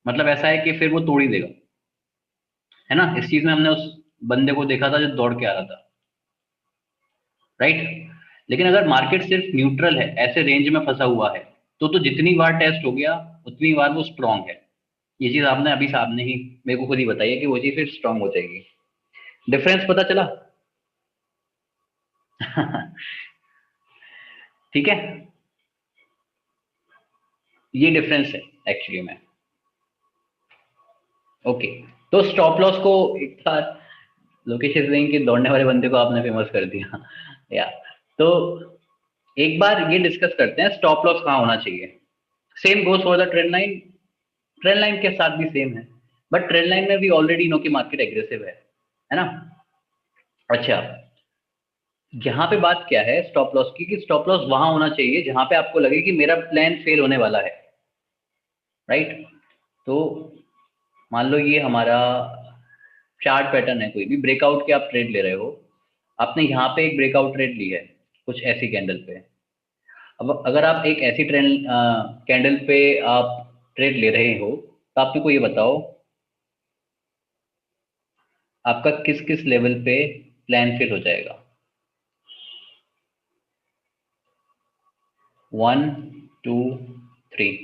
मतलब ऐसा है कि फिर वो तोड़ ही देगा, है ना? इस चीज में हमने उस बंदे को देखा था जो दौड़ के आ रहा था, राइट? लेकिन अगर मार्केट सिर्फ न्यूट्रल है, ऐसे रेंज में फंसा हुआ है, तो जितनी बार टेस्ट हो गया उतनी बार वो स्ट्रांग है। ये चीज आपने अभी सामने ही मेरे को खुद ही बताई है कि वो चीज फिर स्ट्रांग हो जाएगी। डिफरेंस पता चला? ठीक है, ये डिफरेंस है एक्चुअली में। ओके, तो स्टॉप लॉस को एक बार लोकेश सिंह के दौड़ने वाले बंदे को आपने फेमस कर दिया या, तो एक बार ये डिस्कस करते हैं स्टॉप लॉस कहाँ होना चाहिए। Same goes for the trend line, trend line के साथ भी सेम है, बट ट्रेंड लाइन में भी ऑलरेडी नो कि मार्केट एग्रेसिव है ना? अच्छा, यहाँ पे बात क्या है स्टॉप लॉस की, कि स्टॉप लॉस वहां होना चाहिए जहां पे आपको लगे कि मेरा प्लान फेल होने वाला है, राइट? तो मान लो ये हमारा चार्ट पैटर्न है, कोई भी ब्रेकआउट के आप ट्रेड ले रहे हो, आपने यहाँ पे एक ब्रेकआउट ट्रेड ली है कुछ ऐसी कैंडल पे। अब अगर आप एक ऐसी ट्रेंड कैंडल पे आप ट्रेड ले रहे हो, तो आप मेरे को ये बताओ आपका किस किस लेवल पे प्लान फेल हो जाएगा? 1, 2, 3,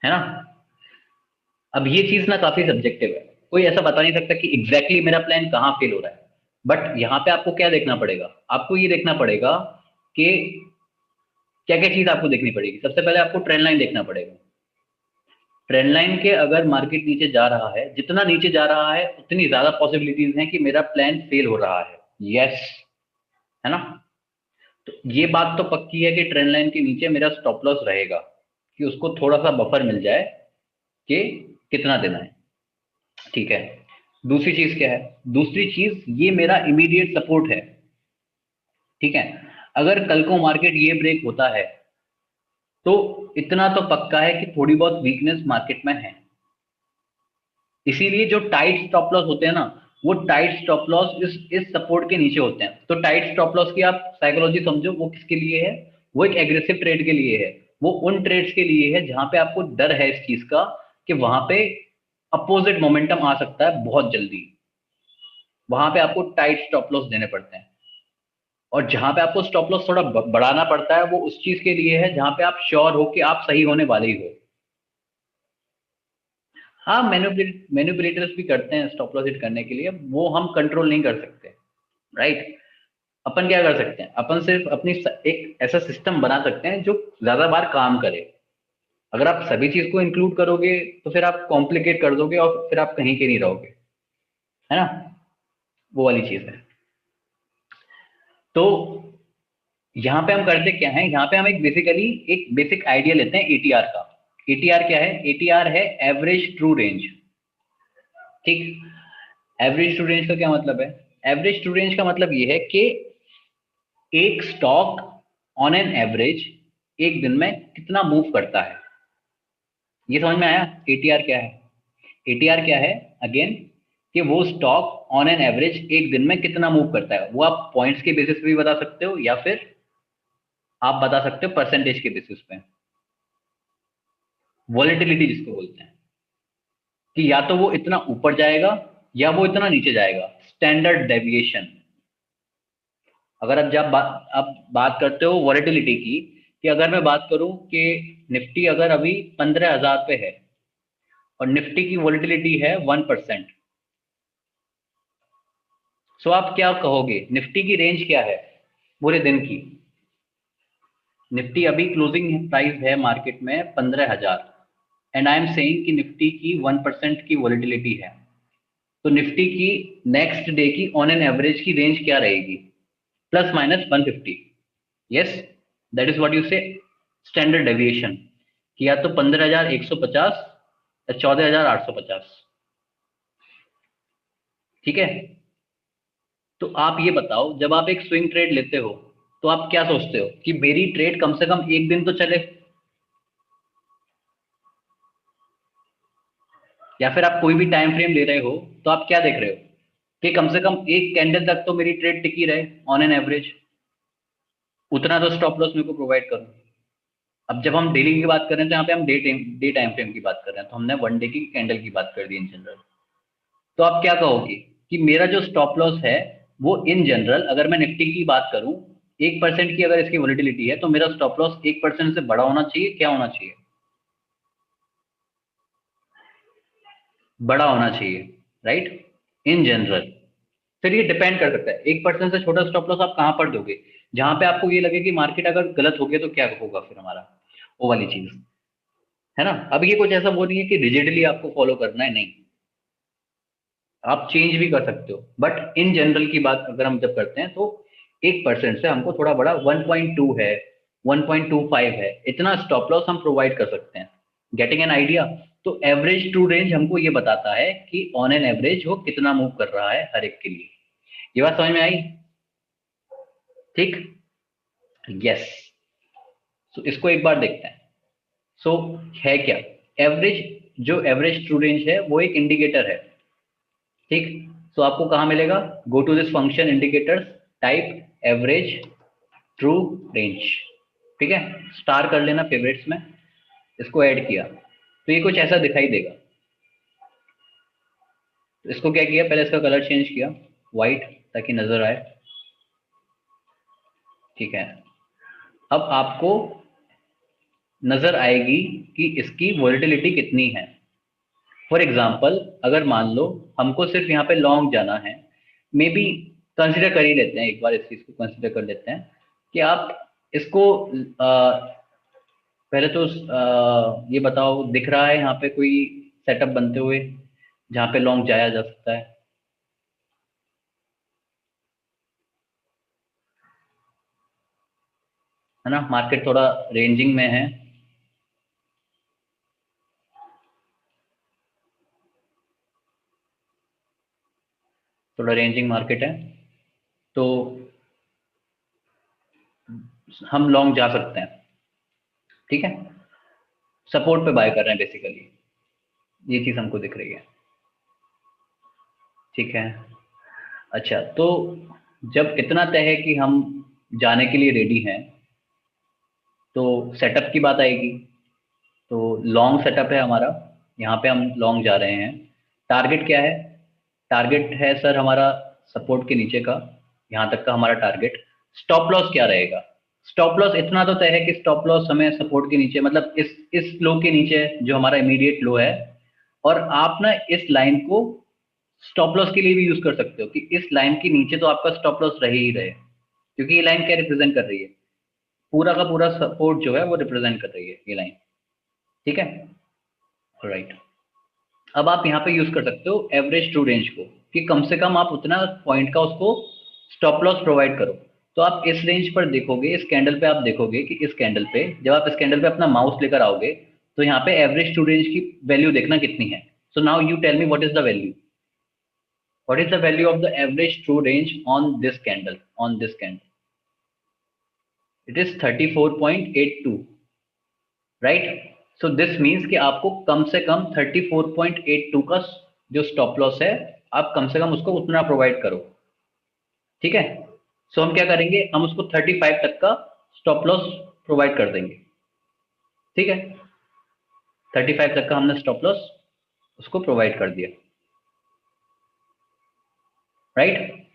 है ना? अब ये चीज ना काफी सब्जेक्टिव है, कोई ऐसा बता नहीं सकता कि एग्जैक्टली मेरा प्लान कहाँ फेल हो रहा है। बट यहाँ पे आपको क्या देखना पड़ेगा, आपको ये देखना पड़ेगा कि क्या क्या चीज आपको देखनी पड़ेगी। सबसे पहले आपको ट्रेंड लाइन देखना पड़ेगा, ट्रेंड लाइन के अगर मार्केट नीचे जा रहा है, जितना नीचे जा रहा है उतनी ज्यादा पॉसिबिलिटीज हैं कि मेरा प्लान फेल हो रहा है। यस, है ना। तो ये बात तो पक्की है कि ट्रेंड लाइन के नीचे मेरा स्टॉप लॉस रहेगा, कि उसको थोड़ा सा बफर मिल जाए कि कितना देना है। ठीक है, दूसरी चीज क्या है? दूसरी चीज, ये मेरा इमीडिएट सपोर्ट है। ठीक है, अगर कल को मार्केट ये ब्रेक होता है तो इतना तो पक्का है कि थोड़ी बहुत वीकनेस मार्केट में है। इसीलिए जो टाइट स्टॉप लॉस होते हैं ना, वो टाइट स्टॉप लॉस इस सपोर्ट के नीचे होते हैं। तो टाइट स्टॉप लॉस की आप साइकोलॉजी समझो, वो किसके लिए है? वो एक एग्रेसिव ट्रेड के लिए है। वो उन ट्रेड्स के लिए है जहां पे आपको डर है इस चीज का कि वहां पे अपोजिट मोमेंटम आ सकता है बहुत जल्दी। वहां पे आपको टाइट स्टॉप लॉस देने पड़ते हैं। और जहां पे आपको स्टॉप लॉस थोड़ा बढ़ाना पड़ता है, वो उस चीज के लिए है जहां पे आप श्योर हो कि आप सही होने वाले ही हो। हाँ, मैनिपुलेटर्स भी करते हैं स्टॉप लॉस हिट करने के लिए, वो हम कंट्रोल नहीं कर सकते। राइट। अपन क्या कर सकते हैं? अपन सिर्फ अपनी एक ऐसा सिस्टम बना सकते हैं जो ज्यादा बार काम करे। अगर आप सभी चीज को इंक्लूड करोगे तो फिर आप कॉम्प्लिकेट कर दोगे और फिर आप कहीं के नहीं रहोगे, है ना। वो वाली चीज है। तो यहाँ पे हम करते क्या है, यहाँ पे हम एक बेसिक आइडिया लेते हैं एटीआर का। एटीआर क्या है? एटीआर है एवरेज ट्रू रेंज। ठीक, एवरेज ट्रू रेंज का क्या मतलब है? एवरेज ट्रू रेंज का मतलब ये है कि एक स्टॉक ऑन एन एवरेज एक दिन में कितना मूव करता है। ये समझ में आया एटीआर क्या है? एटीआर क्या है अगेन, कि वो स्टॉक ऑन एन एवरेज एक दिन में कितना मूव करता है। वो आप पॉइंट्स के बेसिस पे भी बता सकते हो या फिर आप बता सकते हो परसेंटेज के बेसिस पे। वॉलेटिलिटी जिसको बोलते हैं, कि या तो वो इतना ऊपर जाएगा या वो इतना नीचे जाएगा। Standard deviation. अगर आप बात करते हो वॉलेटिलिटी की, कि अगर मैं बात करूं कि निफ्टी अगर अभी 15,000 पे है और निफ्टी की वॉलेटिलिटी है 1%, सो आप क्या कहोगे? निफ्टी की रेंज क्या है पूरे दिन की? निफ्टी अभी क्लोजिंग प्राइस है मार्केट में 15,000, एंड आई एम सेइंग कि निफ्टी की 1% की वॉलेटिलिटी है। तो निफ्टी की नेक्स्ट डे की ऑन एन एवरेज की रेंज क्या रहेगी? Plus minus 150। Yes, that is what you से स्टैंडर्ड डेविएशन, कि या तो 15,150 या 14,850। ठीक है। तो आप ये बताओ, जब आप एक स्विंग ट्रेड लेते हो तो आप क्या सोचते हो कि मेरी ट्रेड कम से कम एक दिन तो चले, या फिर आप कोई भी टाइम फ्रेम ले रहे हो तो आप क्या देख रहे हो कि कम से कम एक कैंडल तक तो मेरी ट्रेड टिकी रहे ऑन एन एवरेज, उतना तो स्टॉप लॉस मेरे को प्रोवाइड करो। अब जब हम डेली की बात कर रहे हैं तो यहाँ पे हम डे टाइम फ्रेम की बात कर रहे हैं, तो हमने वन डे की कैंडल की बात कर दी इन जनरल। तो आप क्या कहोगे कि मेरा जो स्टॉप लॉस है वो इन जनरल, अगर मैं निफ्टी की बात करूं, 1% की अगर इसकी वॉलिटिलिटी है तो मेरा स्टॉप लॉस 1% से बड़ा होना चाहिए, क्या होना चाहिए? बड़ा होना चाहिए, राइट, इन जनरल। फिर ये डिपेंड कर सकता है 1% से छोटा स्टॉप लॉस आप कहां पर दोगे, जहां पे आपको ये लगे कि मार्केट अगर गलत हो गया तो क्या होगा फिर हमारा, वो वाली चीज, है ना। अब ये कुछ ऐसा वो नहीं है कि रिजिडली आपको फॉलो करना है, नहीं, आप चेंज भी कर सकते हो। बट इन जनरल की बात अगर हम जब करते हैं तो 1% से हमको थोड़ा बड़ा 1.2 है, 1.25 है, इतना स्टॉप लॉस हम प्रोवाइड कर सकते हैं। Getting an idea? तो एवरेज टू रेंज हमको ये बताता है कि ऑन एन एवरेज वो कितना मूव कर रहा है हर एक के लिए। ये बात समझ में आई? ठीक। यस। सो इसको एक बार देखते हैं। सो है क्या एवरेज? जो एवरेज ट्रू रेंज है वो एक इंडिकेटर है। ठीक। सो आपको कहाँ मिलेगा? Go to this function indicators, type average true range. ठीक है, स्टार कर लेना फेवरेट्स में, इसको ऐड किया तो ये कुछ ऐसा दिखाई देगा। तो इसको क्या किया, पहले इसका कलर चेंज किया व्हाइट, ताकि नजर आए। ठीक है, अब आपको नजर आएगी कि इसकी वॉलेटिलिटी कितनी है। फॉर एग्जाम्पल, अगर मान लो हमको सिर्फ यहाँ पे लॉन्ग जाना है, मे बी कंसिडर कर ही लेते हैं, एक बार इस चीज को कंसिडर कर लेते हैं कि आप इसको पहले तो ये बताओ, दिख रहा है यहाँ पे कोई सेटअप बनते हुए जहाँ पे लॉन्ग जाया जा सकता है? है ना, मार्केट थोड़ा रेंजिंग में है। थोड़ा रेंजिंग मार्केट है, तो हम लॉन्ग जा सकते हैं। ठीक है, सपोर्ट पे बाय कर रहे हैं बेसिकली, ये चीज हमको दिख रही है। ठीक है। अच्छा, तो जब इतना तय है कि हम जाने के लिए रेडी हैं, तो सेटअप की बात आएगी। तो लॉन्ग सेटअप है हमारा, यहाँ पे हम लॉन्ग जा रहे हैं। टारगेट क्या है? टारगेट है सर हमारा सपोर्ट के नीचे का, यहाँ तक का हमारा टारगेट। स्टॉप लॉस क्या रहेगा? स्टॉप लॉस इतना तो तय है कि स्टॉप लॉस हमें सपोर्ट के नीचे, मतलब इस लो के नीचे जो हमारा इमीडिएट लो है। और आप ना इस लाइन को स्टॉप लॉस के लिए भी यूज कर सकते हो कि इस लाइन के नीचे तो आपका स्टॉप लॉस रहे ही रहे, क्योंकि ये लाइन क्या रिप्रेजेंट कर रही है? पूरा का पूरा सपोर्ट जो है वो रिप्रेजेंट कर रही है ये लाइन। ठीक है, राइट। अब आप यहाँ पे यूज कर सकते हो एवरेज ट्रू रेंज को, कि कम से कम आप उतना पॉइंट का उसको स्टॉप लॉस प्रोवाइड करो। तो आप इस रेंज पर देखोगे, इस कैंडल पे आप देखोगे कि इस कैंडल पे, जब आप इस कैंडल पे अपना माउस लेकर आओगे, तो यहाँ पे एवरेज ट्रू रेंज की वैल्यू देखना कितनी है। So now you tell me what is the value, what is the value of the average true range on this candle, on this candle? It is 34.82, right. So this means कि आपको कम से कम 34.82 का जो stop loss है, आप कम से कम उसको उतना प्रोवाइड करो। ठीक है, सो हम क्या करेंगे, हम उसको 35 तक का स्टॉप लॉस प्रोवाइड कर देंगे। ठीक है, 35 तक का हमने स्टॉप लॉस उसको प्रोवाइड कर दिया, राइट।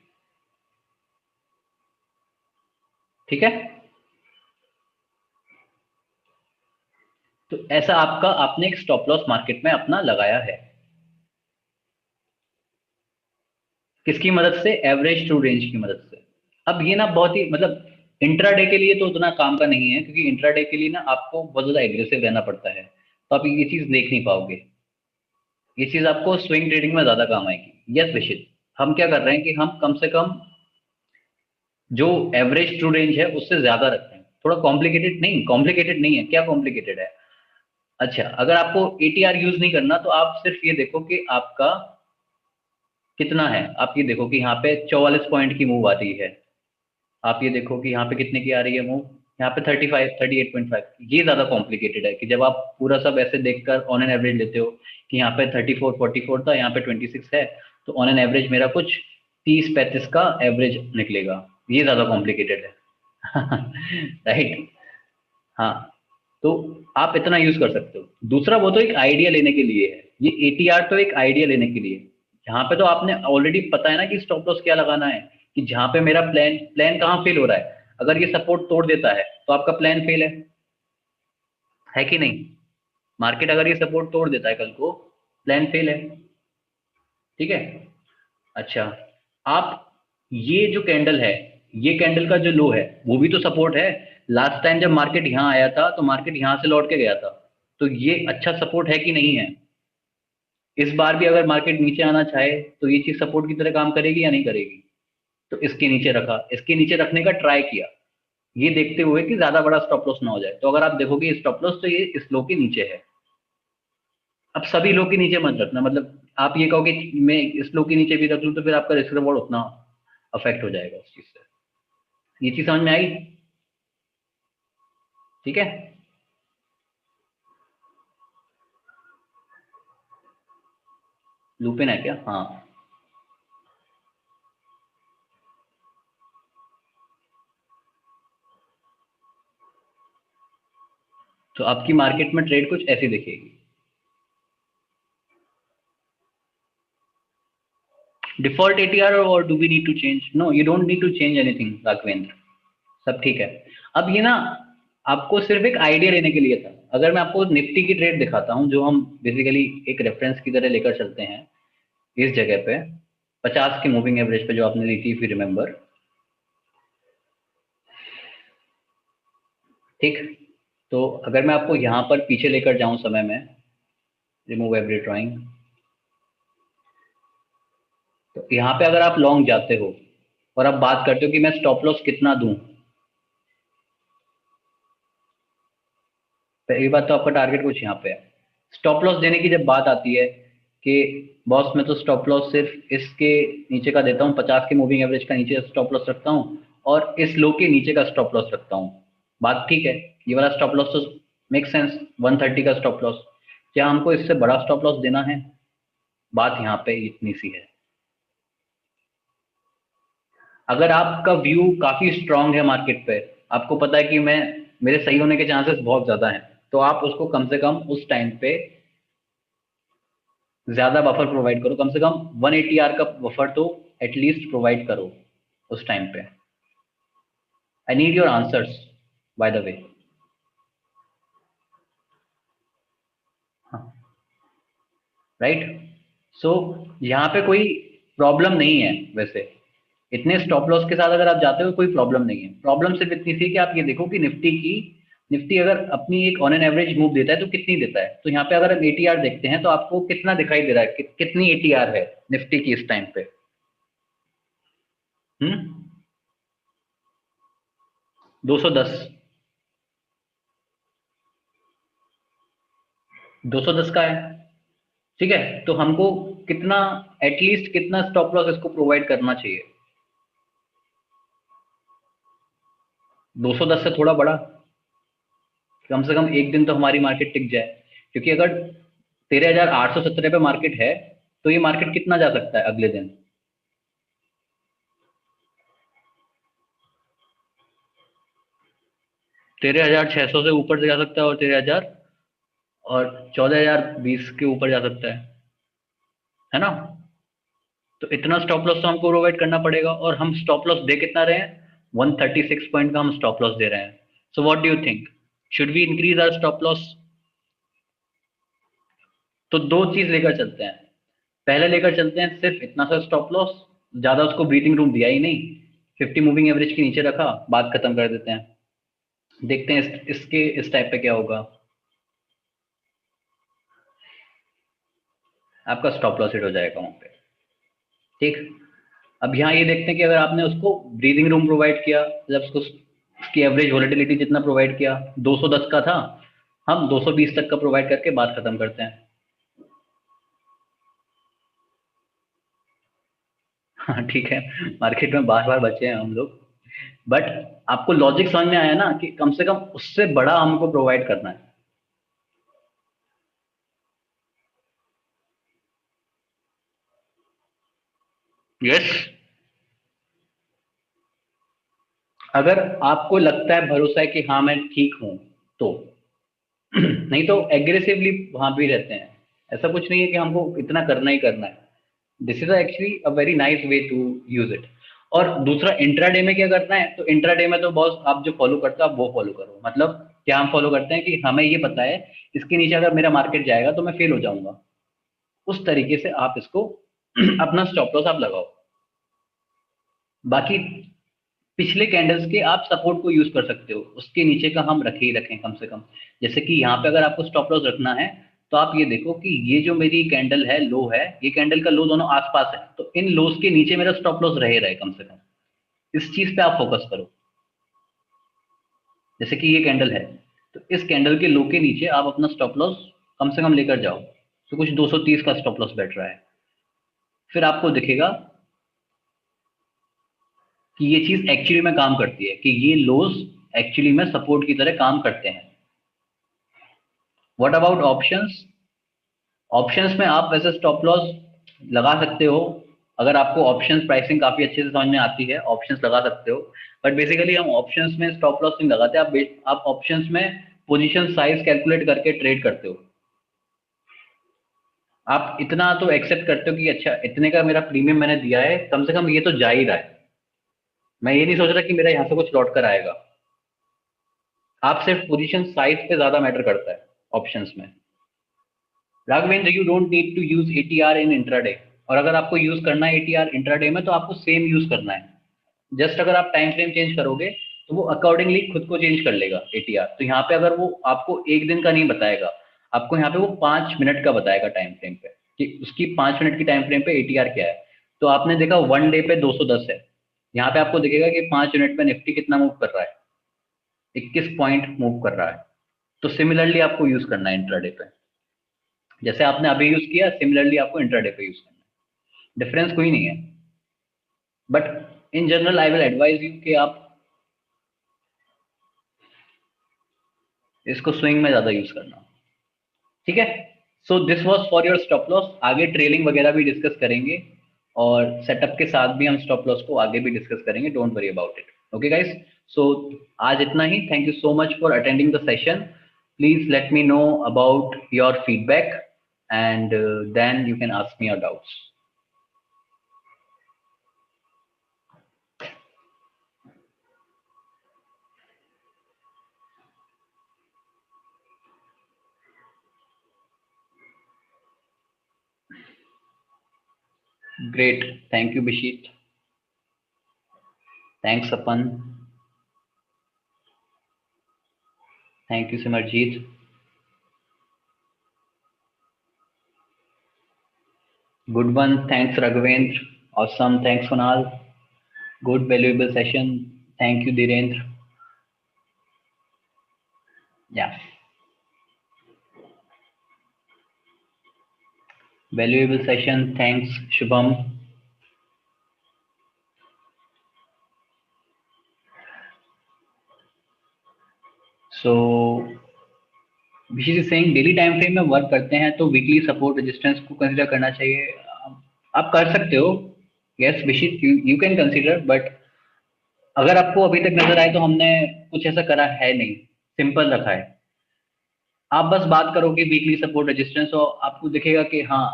ठीक है, तो ऐसा आपका, आपने एक स्टॉप लॉस मार्केट में अपना लगाया है, किसकी मदद से? एवरेज ट्रू रेंज की मदद से। अब ये ना बहुत ही, मतलब इंट्राडे के लिए तो उतना काम का नहीं है, क्योंकि इंट्राडे के लिए ना आपको बहुत ज्यादा एग्रेसिव रहना पड़ता है, तो आप ये चीज देख नहीं पाओगे। ये चीज आपको स्विंग ट्रेडिंग में ज्यादा काम आएगी। यस विशित, हम क्या कर रहे हैं कि हम कम से कम जो एवरेज ट्रू रेंज है उससे ज्यादा रखते हैं। थोड़ा कॉम्प्लिकेटेड नहीं, कॉम्प्लिकेटेड नहीं है, क्या कॉम्प्लिकेटेड है? अच्छा, अगर आपको एटीआर यूज नहीं करना, तो आप सिर्फ ये देखो कि आपका कितना है। आप ये देखो कि यहाँ पे 44 पॉइंट की मूव आ रही है। आप ये देखो कि यहाँ पे कितने की आ रही है मूव, यहाँ पे 35, 38.5। ये ज्यादा कॉम्प्लिकेटेड है कि जब आप पूरा सब ऐसे देखकर ऑन एन एवरेज लेते हो कि यहाँ पे 34, 44 था, यहाँ पे 26 है, तो ऑन एन एवरेज मेरा कुछ 30-35 का एवरेज निकलेगा। ये ज्यादा कॉम्प्लिकेटेड है। राइट। हाँ, तो आप इतना यूज कर सकते हो। दूसरा, वो तो एक आइडिया लेने के लिए है, ये एटीआर तो एक आइडिया लेने के लिए। यहाँ पे तो आपने ऑलरेडी पता है ना कि स्टॉप लॉस क्या लगाना है, कि जहां पे मेरा प्लान प्लान कहाँ फेल हो रहा है। अगर ये सपोर्ट तोड़ देता है तो आपका प्लान फेल है कि नहीं? मार्केट अगर ये सपोर्ट तोड़ देता है कल को, प्लान फेल है। ठीक है। अच्छा, आप ये जो कैंडल है, ये कैंडल का जो लो है, वो भी तो सपोर्ट है। लास्ट टाइम जब मार्केट यहाँ आया था तो मार्केट यहाँ से लौट के गया था, तो ये अच्छा सपोर्ट है कि नहीं है? इस बार भी अगर मार्केट नीचे आना चाहे तो ये चीज सपोर्ट की तरह काम करेगी या नहीं करेगी? तो इसके नीचे रखा, इसके नीचे रखने का ट्राई किया, ये देखते हुए कि ज्यादा बड़ा स्टॉप लॉस ना हो जाए। तो अगर आप देखोगे स्टॉप लॉस तो ये इस लो के नीचे है। अब सभी लो के नीचे मत रखना, मतलब आप ये कहोगे मैं इस लो के नीचे भी रख लूं, तो फिर आपका रिस्क रिवॉर्ड उतना अफेक्ट हो जाएगा उस चीज से। ये चीज समझ में आई? ठीक है। लूपिन है क्या? हाँ। तो आपकी मार्केट में ट्रेड कुछ ऐसी दिखेगी। डिफॉल्ट एटीआर, और do we need to change? No, you don't need to change anything Raghavendra, सब ठीक है। अब ये ना आपको सिर्फ एक आइडिया लेने के लिए था। अगर मैं आपको निफ्टी की ट्रेड दिखाता हूं, जो हम बेसिकली एक रेफरेंस की तरह लेकर चलते हैं, इस जगह पे 50 के मूविंग एवरेज पे जो आपने ली थी, इफ यू रिमेंबर। ठीक, तो अगर मैं आपको यहाँ पर पीछे लेकर जाऊं समय में, रिमूव एवरी ड्राइंग, तो यहाँ पे अगर आप लॉन्ग जाते हो और आप बात करते हो कि मैं स्टॉप लॉस कितना दूं, पहली बात तो आपका टारगेट कुछ यहाँ पे है। स्टॉप लॉस देने की जब बात आती है कि बॉस मैं तो स्टॉप लॉस सिर्फ इसके नीचे का देता हूँ, 50 के मूविंग एवरेज का नीचे स्टॉप लॉस रखता हूँ और इस लो के नीचे का स्टॉप लॉस रखता हूँ, बात ठीक है, ये वाला स्टॉप लॉस तो मेक सेंस, 130 का स्टॉप लॉस। क्या हमको इससे बड़ा स्टॉप लॉस देना है? बात यहाँ पे इतनी सी है। अगर आपका व्यू काफी स्ट्रांग है मार्केट पे, आपको पता है कि मैं मेरे सही होने के चांसेस बहुत ज्यादा हैं, तो आप उसको कम से कम उस टाइम पे ज्यादा बफर प्रोवाइड करो, कम से कम 180 आर का बफर तो एटलीस्ट प्रोवाइड करो उस टाइम पे। I need your answers by the way. Right, so यहाँ पे कोई प्रॉब्लम नहीं है वैसे, इतने स्टॉप लॉस के साथ अगर आप जाते हो कोई प्रॉब्लम नहीं है। प्रॉब्लम सिर्फ इतनी थी कि आप ये देखो कि निफ्टी अगर अपनी एक ऑन एन एवरेज मूव देता है तो कितनी देता है। तो यहाँ पे अगर हम एटीआर देखते हैं तो आपको कितना दिखाई दे रहा है, कितनी एटीआर है निफ्टी की इस टाइम पे? 210, 210 का है, ठीक है। तो हमको कितना, एटलीस्ट कितना स्टॉप लॉस इसको प्रोवाइड करना चाहिए? 210 से थोड़ा बड़ा, कम से कम एक दिन तो हमारी मार्केट टिक जाए। क्योंकि अगर 13,817 पे मार्केट है तो ये मार्केट कितना जा सकता है अगले दिन? 13,600 से ऊपर से जा सकता है और 13,000 और 14,020 के ऊपर जा सकता है ना? तो इतना स्टॉप लॉस तो हमको प्रोवाइड करना पड़ेगा, और हम स्टॉप लॉस दे कितना रहे हैं? 136 पॉइंट का हम स्टॉप लॉस दे रहे हैं। So what do you think, should we increase our stop loss? तो दो चीज लेकर चलते हैं। पहले लेकर चलते हैं सिर्फ इतना सा स्टॉप लॉस, ज्यादा उसको ब्रीथिंग रूम दिया ही नहीं, 50 मूविंग एवरेज के नीचे रखा, बात खत्म कर देते हैं। देखते हैं इसके इस टाइप पे क्या होगा। आपका स्टॉप लॉस हिट हो जाएगा वहां पे, ठीक। अब यहाँ ये देखते हैं कि अगर आपने उसको ब्रीदिंग रूम प्रोवाइड किया, जब उसकी एवरेज वोलेटिलिटी जितना प्रोवाइड किया 210 का था, हम 220 तक का प्रोवाइड करके बात खत्म करते हैं। हाँ ठीक है, मार्केट में बार बार बचे हैं हम लोग, बट आपको लॉजिक समझ में आया ना कि कम से कम उससे बड़ा हमको प्रोवाइड करना है। यस, अगर आपको लगता है, भरोसा है कि हाँ मैं ठीक हूं तो नहीं तो एग्रेसिवली वहां भी रहते हैं। ऐसा कुछ नहीं है कि हमको इतना करना ही करना है। This is actually a very nice way to use it. और दूसरा, इंट्राडे में क्या करना है? तो इंट्राडे में तो बॉस आप जो फॉलो करते हो आप वो फॉलो करो। मतलब क्या हम फॉलो करते हैं कि हमें ये पता है इसके नीचे अगर मेरा मार्केट जाएगा तो मैं फेल हो जाऊंगा, उस तरीके से आप इसको अपना स्टॉप लॉस आप लगाओ। बाकी पिछले कैंडल्स के आप सपोर्ट को यूज कर सकते हो, उसके नीचे का हम रखे ही रखें कम से कम। जैसे कि यहाँ पे अगर आपको स्टॉप लॉस रखना है तो आप ये देखो कि ये जो मेरी कैंडल है, लो है, ये कैंडल का लो दोनों आसपास है, तो इन लोस के नीचे मेरा स्टॉप लॉस रहे कम से कम। इस चीज पे आप फोकस करो। जैसे कि ये कैंडल है, तो इस कैंडल के लो के नीचे आप अपना स्टॉप लॉस कम से कम लेकर जाओ, तो कुछ 230 का स्टॉप लॉस बैठ रहा है। फिर आपको दिखेगा कि ये चीज एक्चुअली में काम करती है, कि ये लोस एक्चुअली में सपोर्ट की तरह काम करते हैं। What about options? ऑप्शंस में आप वैसे स्टॉप लॉस लगा सकते हो, अगर आपको ऑप्शंस प्राइसिंग काफी अच्छे से समझ में आती है, ऑप्शंस लगा सकते हो। बट बेसिकली हम ऑप्शंस में स्टॉप लॉस नहीं लगाते। आप ऑप्शंस में पोजीशन साइज कैलकुलेट करके ट्रेड करते हो। आप इतना तो एक्सेप्ट करते हो कि अच्छा इतने का मेरा प्रीमियम मैंने दिया है, कम से कम ये तो जा ही रहा है, मैं ये नहीं सोच रहा कि मेरा यहाँ से कुछ लौट कर आएगा। आप सिर्फ पोजीशन साइज पे ज्यादा मैटर करता है ऑप्शंस में। Raghavendra, you don't need to use ATR in intraday. और अगर आपको यूज करना है एटीआर इंट्राडे में तो आपको सेम यूज करना है। जस्ट अगर आप टाइम फ्रेम चेंज करोगे तो वो अकॉर्डिंगली खुद को चेंज कर लेगा एटीआर। तो यहाँ पे अगर वो आपको एक दिन का नहीं बताएगा, आपको यहाँ पे वो 5 मिनट का बताएगा टाइम फ्रेम पे कि उसकी 5 मिनट की टाइम फ्रेम पे एटीआर क्या है। तो आपने देखा 1 डे पे 210 है, यहाँ पे आपको दिखेगा कि 5 मिनट में निफ्टी कितना मूव कर रहा है, 21 पॉइंट मूव कर रहा है। तो सिमिलरली आपको यूज करना है इंट्राडे पे, जैसे आपने अभी यूज किया सिमिलरली आपको इंट्राडे पे यूज करना है, डिफरेंस कोई नहीं है। But in general I will advise you कि आप इसको स्विंग में ज्यादा यूज करना, ठीक है। So this was for your stop loss. आगे ट्रेलिंग वगैरह भी डिस्कस करेंगे और सेटअप के साथ भी हम स्टॉप लॉस को आगे भी डिस्कस करेंगे, don't worry about it. Okay guys, so आज इतना ही। Thank you so much for attending the session. Please let me know about your feedback and then you can ask me your doubts. Great, thank you Bishit, thanks अपन, thank you Simarjeet, good one, thanks Raghavendra, awesome, thanks Kunal, good valuable session, thank you Dhirendra, yeah, valuable session, thanks Shubham. So Vishesh is saying daily time frame में work करते हैं तो weekly support resistance को consider करना चाहिए। आप कर सकते हो, yes Vishit, you can consider, but अगर आपको अभी तक नजर आए तो हमने कुछ ऐसा करा है नहीं, सिंपल रखा है। आप बस बात करोगे वीकली सपोर्ट रेजिस्टेंस और आपको दिखेगा कि हाँ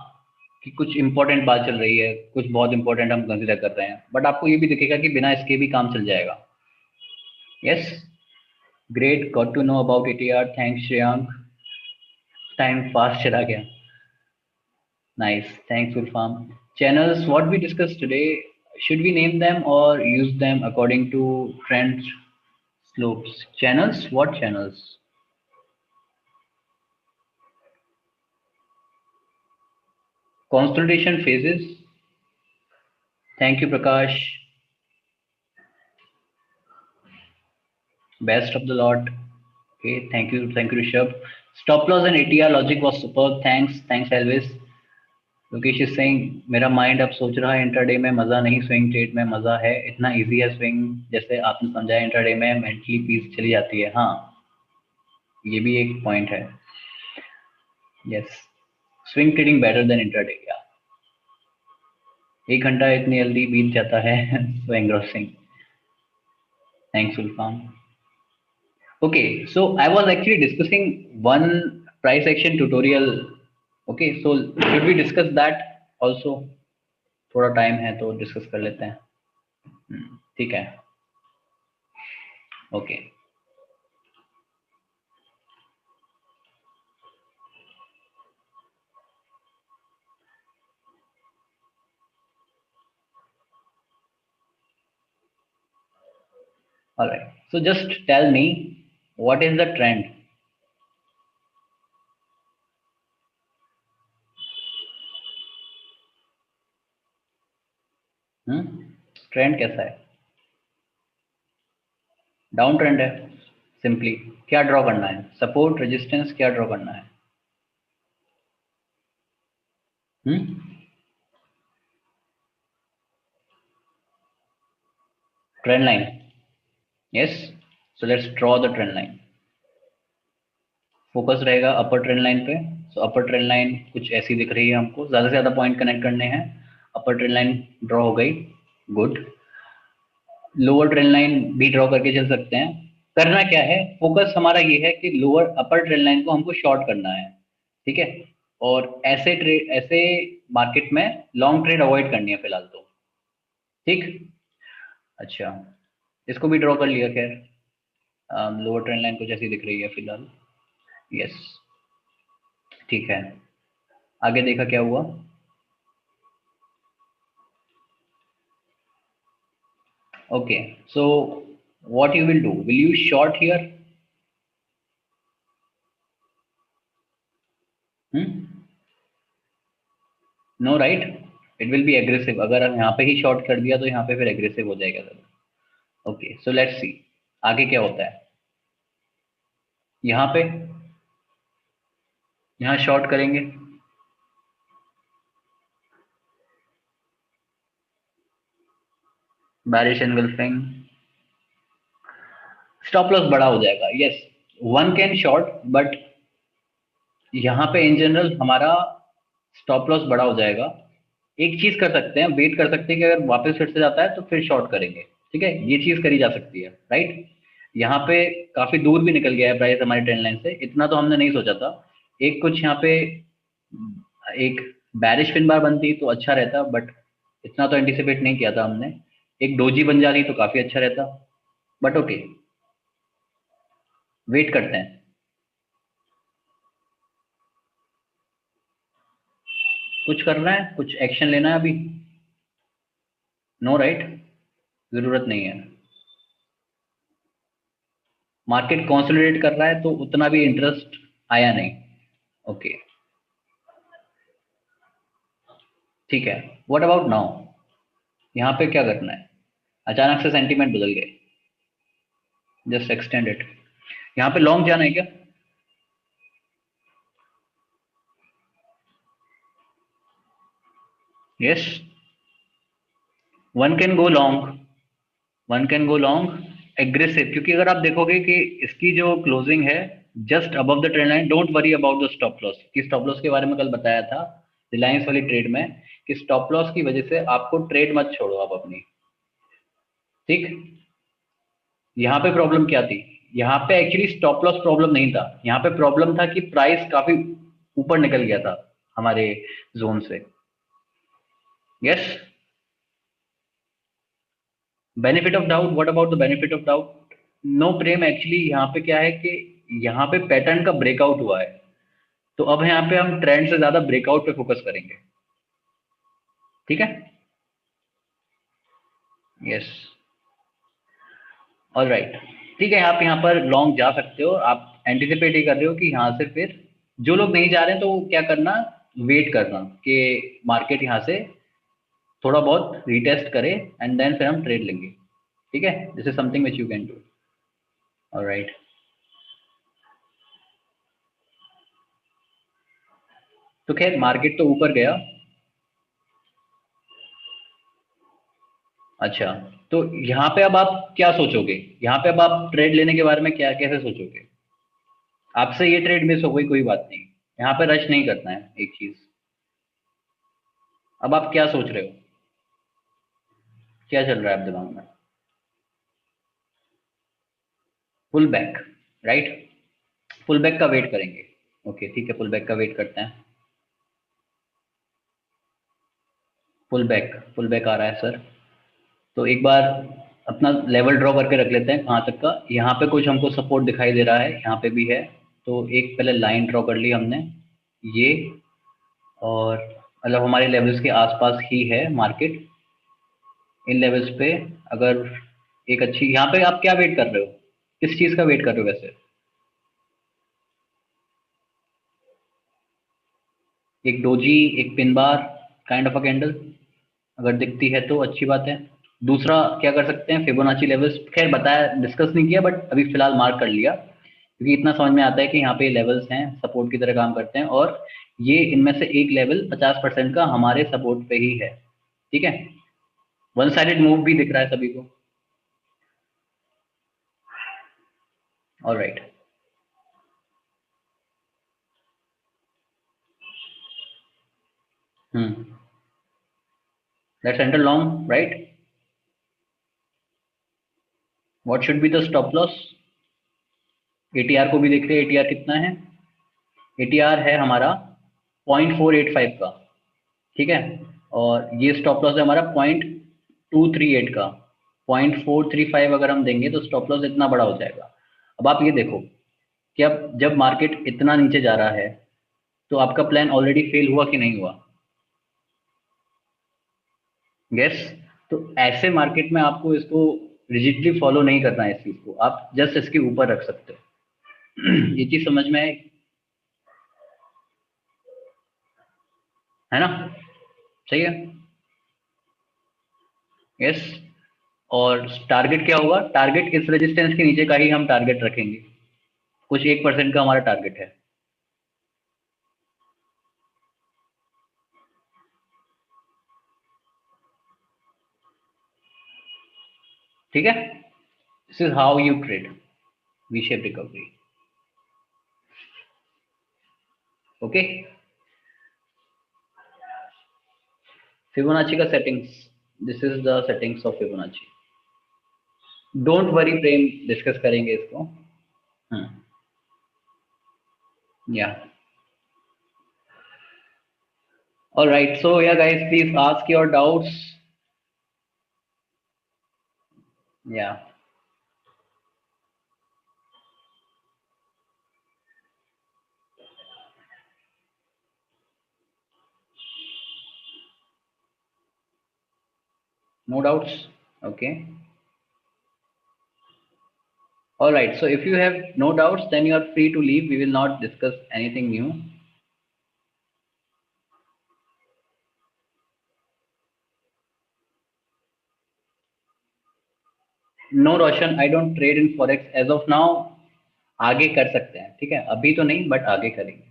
कि कुछ इंपॉर्टेंट बात चल रही है, कुछ बहुत इंपॉर्टेंट हम कंसीडर कर रहे हैं, बट आपको ये भी दिखेगा कि बिना इसके भी काम चल जाएगा। Yes, great, got to know about ATR, thanks Shreyank, time fast चला गया। Nice. Thanks, Ulfam. Channels, what we discussed today, should we name them or use them according to trend slopes? Channels? What channels? Consolidation phases. Thank you, Prakash. Best of the lot. Okay, thank you, Rishabh. Stop loss and ATR logic was superb. Thanks, Elvis. Lokesh is saying मेरा mind अब सोच रहा है intraday में मजा नहीं, swing trade में मजा है, इतना इजी है स्विंग, जैसे आपने समझाया इंट्राडे में मेंटली पीस चली जाती है। हाँ, ये भी एक पॉइंट है। Yes, swing trading better than intraday. या 1 घंटा इतनी जल्दी बीत जाता है so engrossing. Thanks Ulfam. Okay, so I was actually discussing one price action tutorial. Okay, so should we discuss that also? थोड़ा टाइम है तो डिस्कस कर लेते हैं। ठीक है, okay. All right. So just tell me, what is the trend? Trend कैसा है? डाउन ट्रेंड है। सिंपली क्या ड्रॉ करना है? सपोर्ट रेजिस्टेंस क्या ड्रॉ करना है? Trend line. Yes, so let's draw the trend line. Focus रहेगा अपर ट्रेंड लाइन पे। सो अपर ट्रेंड लाइन कुछ ऐसी दिख रही है हमको, ज्यादा से ज्यादा पॉइंट कनेक्ट करने हैं। अपर ट्रेंड लाइन ड्रॉ हो गई, गुड। लोअर ट्रेंड लाइन भी ड्रॉ करके चल सकते हैं। करना क्या है, फोकस हमारा ये है कि लोअर अपर ट्रेंड लाइन को हमको शॉर्ट करना है, ठीक है। और ऐसे ट्रेड, ऐसे मार्केट में लॉन्ग ट्रेड अवॉइड करनी है फिलहाल तो, ठीक। अच्छा, इसको भी ड्रॉ कर लिया। खैर, लोअर ट्रेंड लाइन कुछ ऐसी दिख रही है फिलहाल। यस, ठीक है। आगे देखा क्या हुआ? Okay, so what you will do, will you short here? No right, it will be aggressive. अगर हम यहाँ पे ही शॉर्ट कर दिया तो यहाँ पे फिर एग्रेसिव हो जाएगा sir. Okay, so let's see आगे क्या होता है। यहाँ पे यहाँ शॉर्ट करेंगे, बैरिश एनगल्फिंग, स्टॉप लॉस बड़ा हो जाएगा। Yes, one can short, but यहाँ पे इन जनरल हमारा स्टॉप लॉस बड़ा हो जाएगा। एक चीज कर सकते हैं, वेट कर सकते हैं कि अगर वापस फिर से जाता है तो फिर शॉर्ट करेंगे। ठीक है, ये चीज करी जा सकती है, राइट। यहाँ पे काफी दूर भी निकल गया है प्राइस हमारी ट्रेंड लाइन से, इतना तो हमने नहीं सोचा था। एक कुछ यहाँ पे एक बैरिश पिन बार बनती तो अच्छा रहता, बट इतना तो एंटिसिपेट नहीं किया था हमने। एक डोजी बन जाती तो काफी अच्छा रहता, बट ओके, वेट करते हैं। कुछ करना है, कुछ एक्शन लेना है अभी? नो राइट, जरूरत नहीं है। मार्केट कंसोलिडेट कर रहा है तो उतना भी इंटरेस्ट आया नहीं। ओके, ठीक है। What about now? यहाँ पे क्या करना है? अचानक से सेंटीमेंट बदल गए, जस्ट एक्सटेंड इट। यहाँ पे लॉन्ग जाना है क्या? Yes, one can go long, one can go long aggressive, क्योंकि अगर आप देखोगे कि इसकी जो क्लोजिंग है just above the trend line, don't worry about the stop loss. कि स्टॉप लॉस के बारे में कल बताया था रिलायंस वाली ट्रेड में, कि स्टॉप लॉस की वजह से आपको ट्रेड मत छोड़ो आप अपनी। ठीक, यहाँ पे प्रॉब्लम क्या थी? यहाँ पे एक्चुअली स्टॉप लॉस प्रॉब्लम नहीं था, यहाँ पे प्रॉब्लम था कि प्राइस काफी ऊपर निकल गया था हमारे जोन से। Yes, benefit of doubt, what about the benefit of doubt? No Prem, actually यहाँ पे क्या है कि यहाँ पे पैटर्न का ब्रेकआउट हुआ है, तो अब यहाँ पे हम ट्रेंड से ज्यादा ब्रेकआउट पे फोकस करेंगे। ठीक है, यस, ऑल राइट। ठीक है, आप यहाँ पर लॉन्ग जा सकते हो। आप एंटिसिपेट ही कर रहे हो कि यहाँ से फिर जो लोग नहीं जा रहे हैं तो क्या करना, वेट करना कि मार्केट यहाँ से थोड़ा बहुत रीटेस्ट करे एंड देन फिर हम ट्रेड लेंगे। ठीक है, this is something which you can do. Alright, तो खैर मार्केट तो ऊपर गया। अच्छा, तो यहाँ पे अब आप क्या सोचोगे? यहाँ पे अब आप ट्रेड लेने के बारे में क्या कैसे सोचोगे? आपसे ये ट्रेड मिस हो गई, कोई बात नहीं, यहाँ पे रश नहीं करना है। एक चीज, अब आप क्या सोच रहे हो, क्या चल रहा है आप दिमाग में? Pull back, right, pull back का वेट करेंगे। ओके ठीक है, पुल बैक का वेट करते हैं। पुल बैक आ रहा है सर, तो एक बार अपना लेवल ड्रॉ करके रख लेते हैं कहाँ तक का। यहाँ पे कुछ हमको सपोर्ट दिखाई दे रहा है, यहाँ पे भी है, तो एक पहले लाइन ड्रॉ कर ली हमने ये, और मतलब हमारे लेवल्स के आसपास ही है मार्केट। इन लेवल्स पे अगर एक अच्छी, यहाँ पे आप क्या वेट कर रहे हो, किस चीज़ का वेट कर रहे हो वैसे? एक डोजी, एक pin bar, kind of a candle अगर दिखती है तो अच्छी बात है। दूसरा क्या कर सकते हैं, फिबोनाची लेवल्स, खैर बताया, डिस्कस नहीं किया, बट अभी फिलहाल मार्क कर लिया, क्योंकि इतना समझ में आता है कि यहाँ पे लेवल्स हैं, सपोर्ट की तरह काम करते हैं, और ये इनमें से एक लेवल 50% का हमारे सपोर्ट पे ही है। ठीक है, वन साइडेड मूव भी दिख रहा है सभी को। Alright, let's enter long, right. What should be the stop loss? ATR को भी देख रहे हैं, एटीआर कितना है? एटीआर है हमारा 0.485 का। ठीक है, और ये स्टॉप लॉस है हमारा 0.238 का। 0.435 अगर हम देंगे तो स्टॉप लॉस इतना बड़ा हो जाएगा। अब आप ये देखो कि अब जब मार्केट इतना नीचे जा रहा है तो आपका प्लान ऑलरेडी फेल हुआ कि नहीं हुआ? गैस, तो ऐसे मार्केट में आपको इसको रिजिडली फॉलो नहीं करना है इस चीज को, आप जस्ट इसके ऊपर रख सकते हो। ये चीज समझ में है ना? सही है। यस। और टारगेट क्या होगा? टारगेट इस रेजिस्टेंस के नीचे का ही हम टारगेट रखेंगे, कुछ 1% का हमारा टारगेट है। ठीक है, this is how you trade V shape recovery. Okay, Fibonacci का settings, this is the settings of Fibonacci. Don't worry Prem, discuss करेंगे इसको। या all right, so yeah guys, please ask your doubts. Yeah, no doubts. Okay, all right, so if you have no doubts, then you are free to leave, we will not discuss anything new. No Roshan, I don't trade in forex as of now. आगे कर सकते हैं, ठीक है, अभी तो नहीं but आगे करेंगे।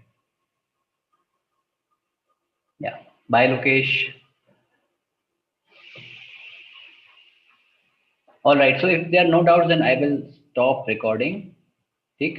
या bye Lokesh. All right, so if there are no doubts, then I will stop recording. ठीक।